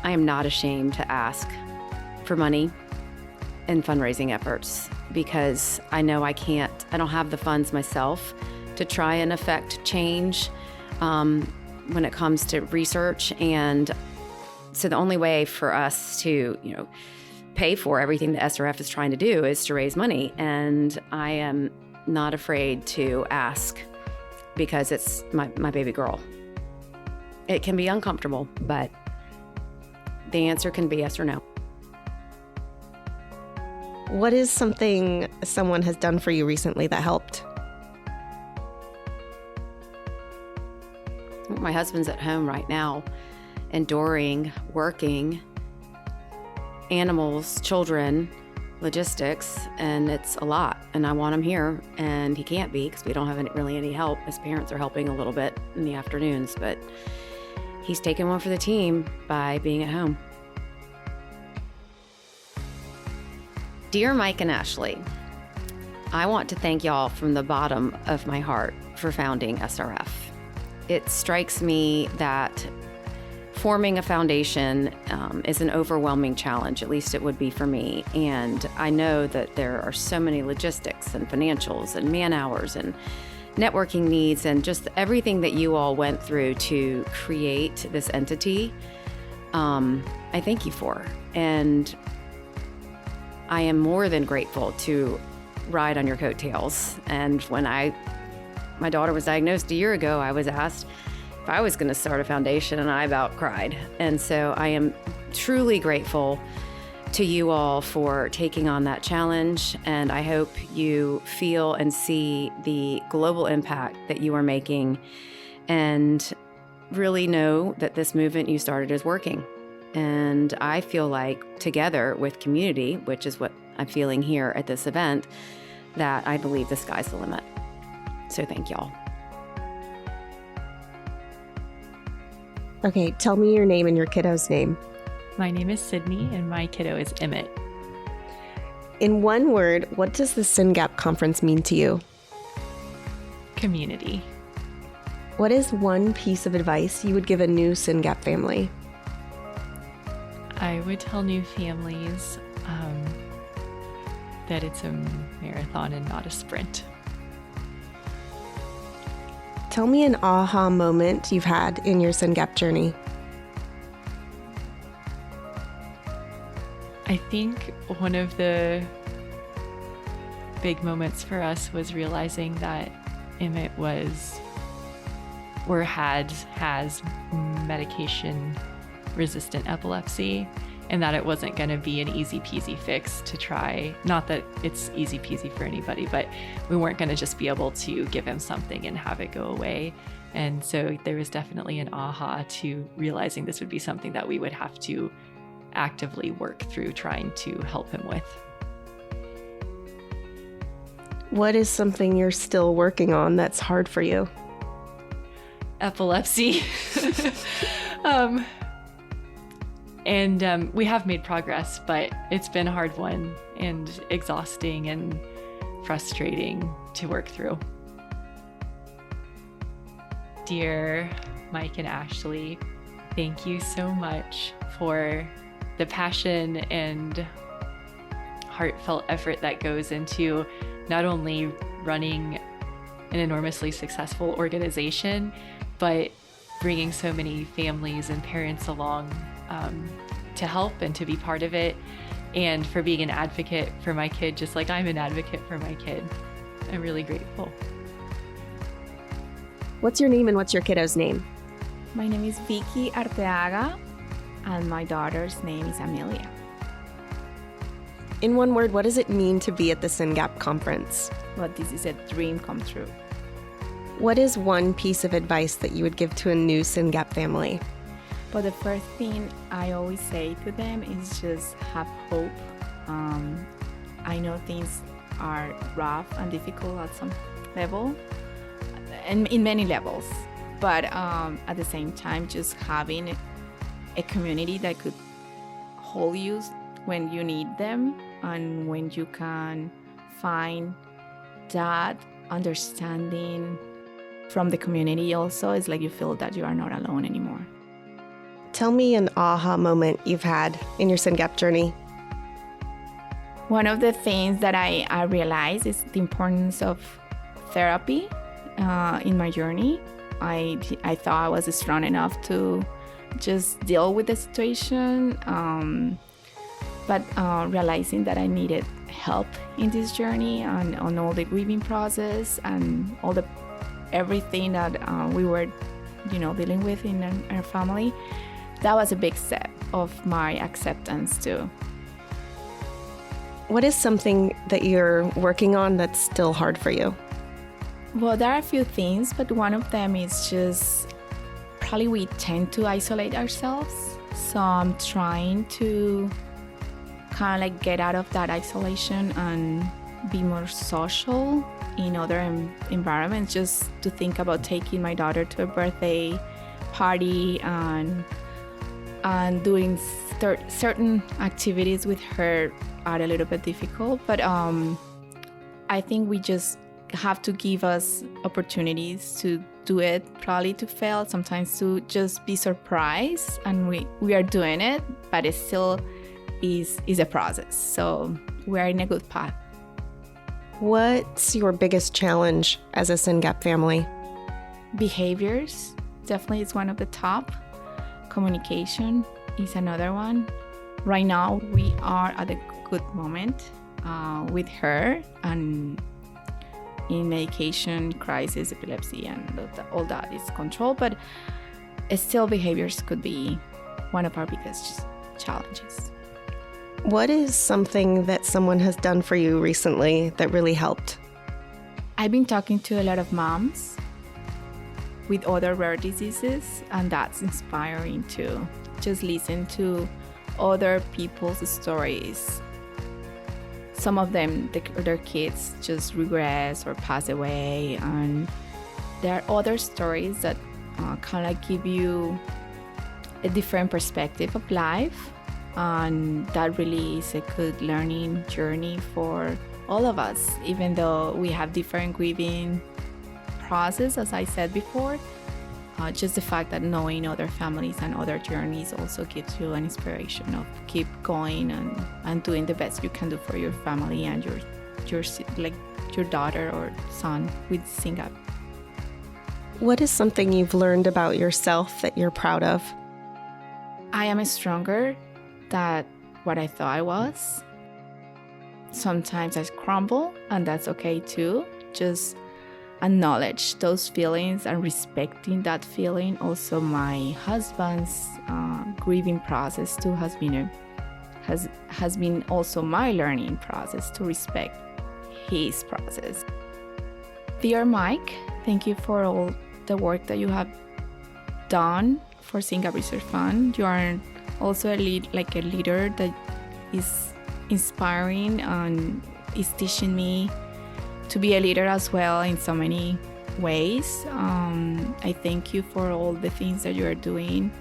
I am not ashamed to ask for money in fundraising efforts, because I know I don't have the funds myself to try and affect change when it comes to research. And so the only way for us to, pay for everything the SRF is trying to do is to raise money. And I am not afraid to ask, because it's my baby girl. It can be uncomfortable, but the answer can be yes or no. What is something someone has done for you recently that helped? My husband's at home right now, enduring, working, animals, children, logistics, and it's a lot. And I want him here, and he can't be because we don't have really any help. His parents are helping a little bit in the afternoons, but he's taken one for the team by being at home. Dear Mike and Ashley, I want to thank y'all from the bottom of my heart for founding SRF. It strikes me that forming a foundation is an overwhelming challenge, at least it would be for me. And I know that there are so many logistics and financials and man hours and networking needs and just everything that you all went through to create this entity. I thank you for. And I am more than grateful to ride on your coattails. And when my daughter was diagnosed a year ago, I was asked if I was going to start a foundation, and I about cried. And so I am truly grateful to you all for taking on that challenge. And I hope you feel and see the global impact that you are making, and really know that this movement you started is working. And I feel like together with community, which is what I'm feeling here at this event, that I believe the sky's the limit. So thank y'all. Okay, tell me your name and your kiddo's name. My name is Sydney, and my kiddo is Emmett. In one word, what does the SYNGAP conference mean to you? Community. What is one piece of advice you would give a new SYNGAP family? I would tell new families that it's a marathon and not a sprint. Tell me an aha moment you've had in your SYNGAP journey. I think one of the big moments for us was realizing that Emmett has medication resistant epilepsy, and that it wasn't going to be an easy peasy fix to try. Not that it's easy peasy for anybody, but we weren't going to just be able to give him something and have it go away. And so there was definitely an aha to realizing this would be something that we would have to actively work through trying to help him with. What is something you're still working on that's hard for you? Epilepsy. And we have made progress, but it's been a hard one and exhausting and frustrating to work through. Dear Mike and Ashley, thank you so much for the passion and heartfelt effort that goes into not only running an enormously successful organization, but bringing so many families and parents along to help and to be part of it, and for being an advocate for my kid, just like I'm an advocate for my kid. I'm really grateful. What's your name and what's your kiddo's name? My name is Vicky Arteaga, and my daughter's name is Amelia. In one word, what does it mean to be at the SYNGAP conference? Well, this is a dream come true. What is one piece of advice that you would give to a new SYNGAP family? But the first thing I always say to them is just have hope. I know things are rough and difficult at some level, and in many levels. But at the same time, just having a community that could hold you when you need them, and when you can find that understanding from the community also, it's like you feel that you are not alone anymore. Tell me an aha moment you've had in your SYNGAP journey. One of the things that I realized is the importance of therapy in my journey. I thought I was strong enough to just deal with the situation, but realizing that I needed help in this journey and on all the grieving process and everything that we were, dealing with in our family. That was a big step of my acceptance too. What is something that you're working on that's still hard for you? Well, there are a few things, but one of them is just probably we tend to isolate ourselves. So I'm trying to kind of like get out of that isolation and be more social in other environments, just to think about taking my daughter to a birthday party and doing certain activities with her are a little bit difficult. But I think we just have to give us opportunities to do it, probably to fail, sometimes to just be surprised, and we are doing it, but it still is a process. So we're in a good path. What's your biggest challenge as a SYNGAP family? Behaviors definitely is one of the top. Communication is another one. Right now we are at a good moment with her and in medication, crisis, epilepsy, and all that is controlled, but still behaviors could be one of our biggest challenges. What is something that someone has done for you recently that really helped? I've been talking to a lot of moms with other rare diseases, and that's inspiring to just listen to other people's stories. Some of them, their kids just regress or pass away, and there are other stories that kind of give you a different perspective of life, and that really is a good learning journey for all of us, even though we have different grieving process, as I said before. Just the fact that knowing other families and other journeys also gives you an inspiration of keep going and doing the best you can do for your family and your daughter or son with SYNGAP. What is something you've learned about yourself that you're proud of? I am stronger than what I thought I was. Sometimes I crumble, and that's okay too. Just acknowledge those feelings and respecting that feeling. Also, my husband's grieving process too has been also my learning process to respect his process. Dear Mike, thank you for all the work that you have done for SYNGAP Research Fund. You are also a leader that is inspiring and is teaching me to be a leader as well in so many ways. I thank you for all the things that you are doing,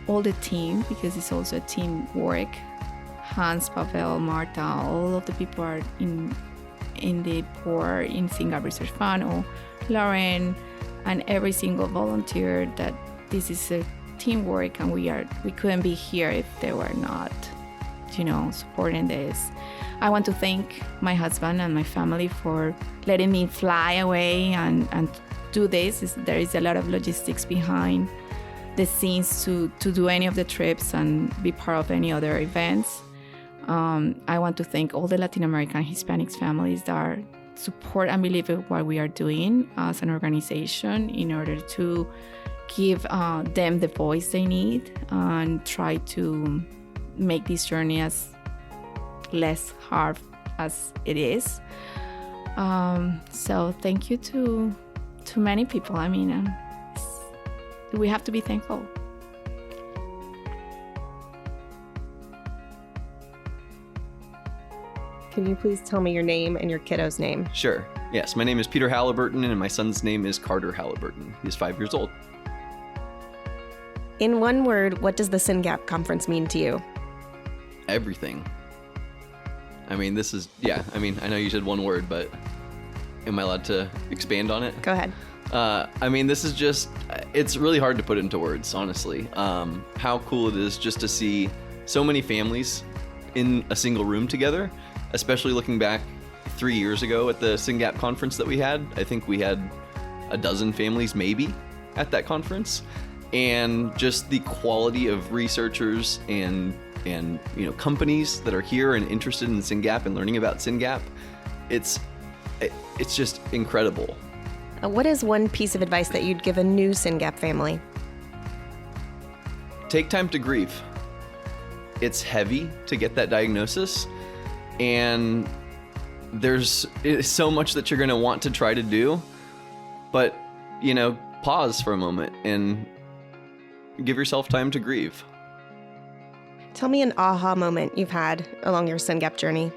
all the team, because it's also a teamwork. Hans, Pavel, Marta, all of the people are in the board in SYNGAP Research Fund, or Lauren, and every single volunteer. That this is a teamwork, and we couldn't be here if they were not, supporting this. I want to thank my husband and my family for letting me fly away and do this. There is a lot of logistics behind the scenes to do any of the trips and be part of any other events. I want to thank all the Latin American Hispanics families that support and believe in what we are doing as an organization in order to give them the voice they need and try to make this journey as less hard as it is. So thank you to many people. I mean, we have to be thankful. can you please tell me your name and your kiddo's name? Sure. Yes, my name is Peter Halliburton, and my son's name is Carter Halliburton. He's 5 years old. In one word, what does the SYNGAP conference mean to you? Everything. I mean, this is, I know you said one word, but am I allowed to expand on it? Go ahead. This is just, it's really hard to put into words, honestly. How cool it is just to see so many families in a single room together, especially looking back 3 years ago at the SYNGAP conference that we had. I think we had a dozen families maybe at that conference. And just the quality of researchers and companies that are here and interested in SYNGAP and learning about SYNGAP, it's just incredible. What is one piece of advice that you'd give a new SYNGAP family? Take time to grieve. It's heavy to get that diagnosis, and there's so much that you're going to want to try to do, but, pause for a moment and give yourself time to grieve. Tell me an aha moment you've had along your SYNGAP journey.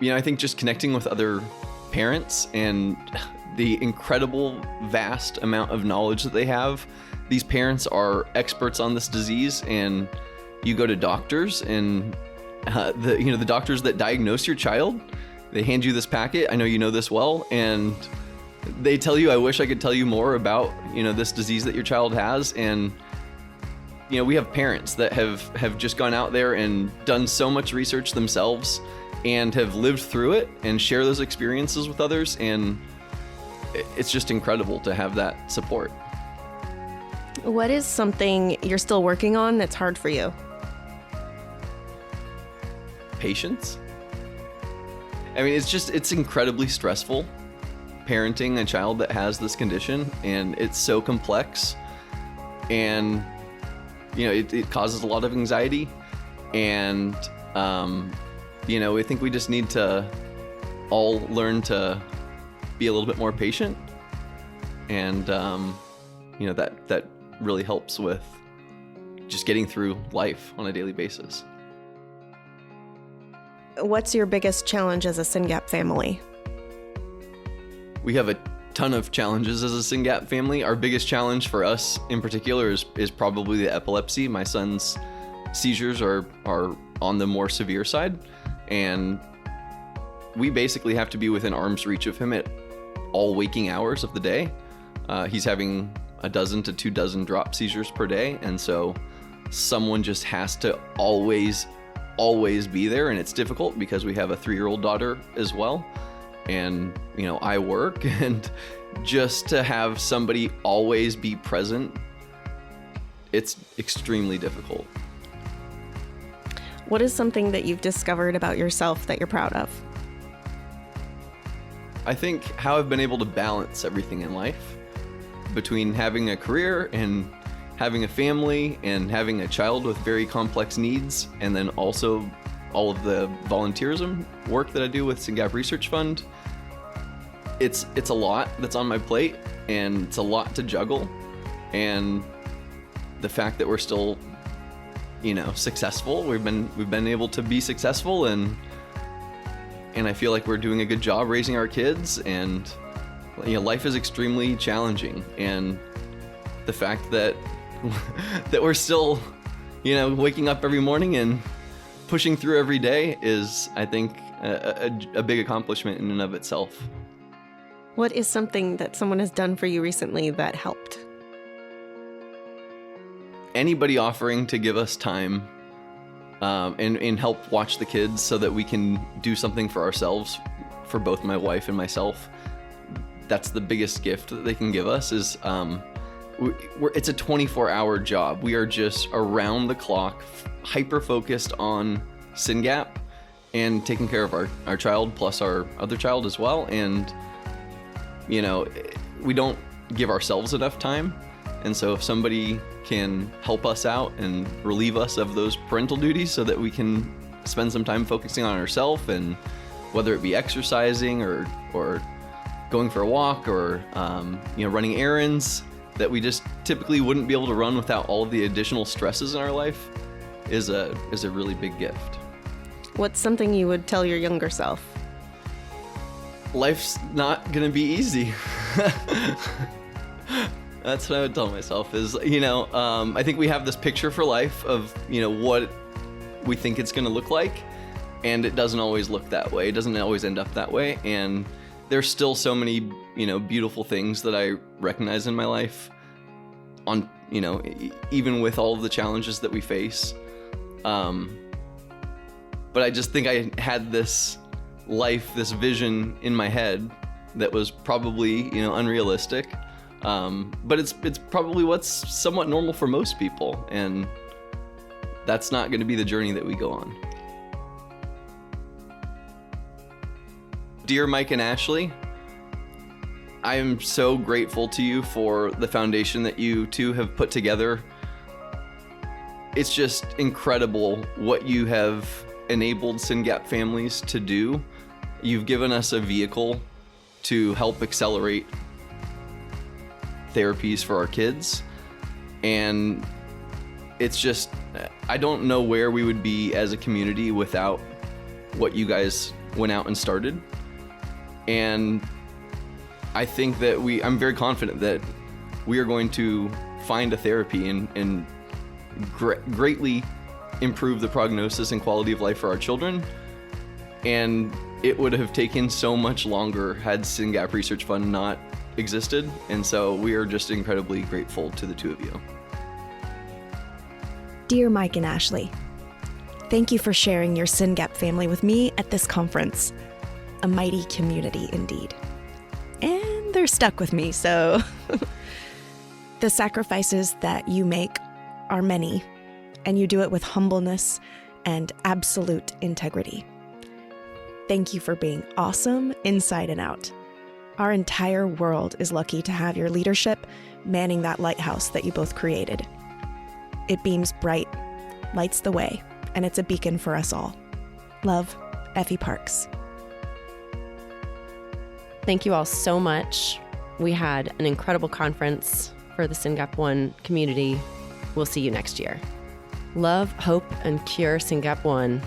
I think just connecting with other parents and the incredible, vast amount of knowledge that they have. These parents are experts on this disease, and you go to doctors, and the doctors that diagnose your child, they hand you this packet. I know you know this well, and they tell you, I wish I could tell you more about, this disease that your child has. And, we have parents that have just gone out there and done so much research themselves and have lived through it and share those experiences with others. And it's just incredible to have that support. What is something you're still working on that's hard for you? Patience. It's incredibly stressful parenting a child that has this condition, and it's so complex, and it causes a lot of anxiety, and I think we just need to all learn to be a little bit more patient, and that really helps with just getting through life on a daily basis. What's your biggest challenge as a SYNGAP family? We have a ton of challenges as a SYNGAP family. Our biggest challenge for us in particular is probably the epilepsy. My son's seizures are on the more severe side, and we basically have to be within arm's reach of him at all waking hours of the day. He's having a dozen to 2 dozen drop seizures per day, and so someone just has to always be there, and it's difficult because we have a 3-year-old daughter as well. And, I work, and just to have somebody always be present, it's extremely difficult. What is something that you've discovered about yourself that you're proud of? I think how I've been able to balance everything in life between having a career and having a family and having a child with very complex needs, and then also all of the volunteerism work that I do with SYNGAP Research Fund. It's a lot that's on my plate, and it's a lot to juggle. And the fact that we're still, successful, we've been able to be successful, and I feel like we're doing a good job raising our kids, and life is extremely challenging, and the fact that we're still, waking up every morning and pushing through every day is, I think, a big accomplishment in and of itself. What is something that someone has done for you recently that helped? Anybody offering to give us time and help watch the kids so that we can do something for ourselves, for both my wife and myself, that's the biggest gift that they can give us. Is it's a 24-hour job. We are just around the clock, hyper-focused on SYNGAP and taking care of our child plus our other child as well. And, we don't give ourselves enough time. And so if somebody can help us out and relieve us of those parental duties so that we can spend some time focusing on ourselves, and whether it be exercising or going for a walk or, running errands that we just typically wouldn't be able to run without all of the additional stresses in our life, is a really big gift. What's something you would tell your younger self? Life's not gonna be easy. That's what I would tell myself is, I think we have this picture for life of, what we think it's gonna look like, and it doesn't always look that way. It doesn't always end up that way, and there's still so many, beautiful things that I recognize in my life on, even with all of the challenges that we face. But I just think I had this life, this vision in my head that was probably, unrealistic. But it's probably what's somewhat normal for most people, and that's not going to be the journey that we go on. Dear Mike and Ashley, I am so grateful to you for the foundation that you two have put together. It's just incredible what you have enabled SYNGAP families to do. You've given us a vehicle to help accelerate therapies for our kids, and it's just, I don't know where we would be as a community without what you guys went out and started. And I think that I'm very confident that we are going to find a therapy and greatly improve the prognosis and quality of life for our children. And it would have taken so much longer had SYNGAP Research Fund not existed. And so we are just incredibly grateful to the two of you. Dear Mike and Ashley, thank you for sharing your SYNGAP family with me at this conference. A mighty community indeed. And they're stuck with me, so the sacrifices that you make are many, and you do it with humbleness and absolute integrity. Thank you for being awesome inside and out. Our entire world is lucky to have your leadership manning that lighthouse that you both created. It beams bright, lights the way, and it's a beacon for us all. Love, Effie Parks. Thank you all so much. We had an incredible conference for the SYNGAP 1 community. We'll see you next year. Love, hope, and cure SYNGAP 1.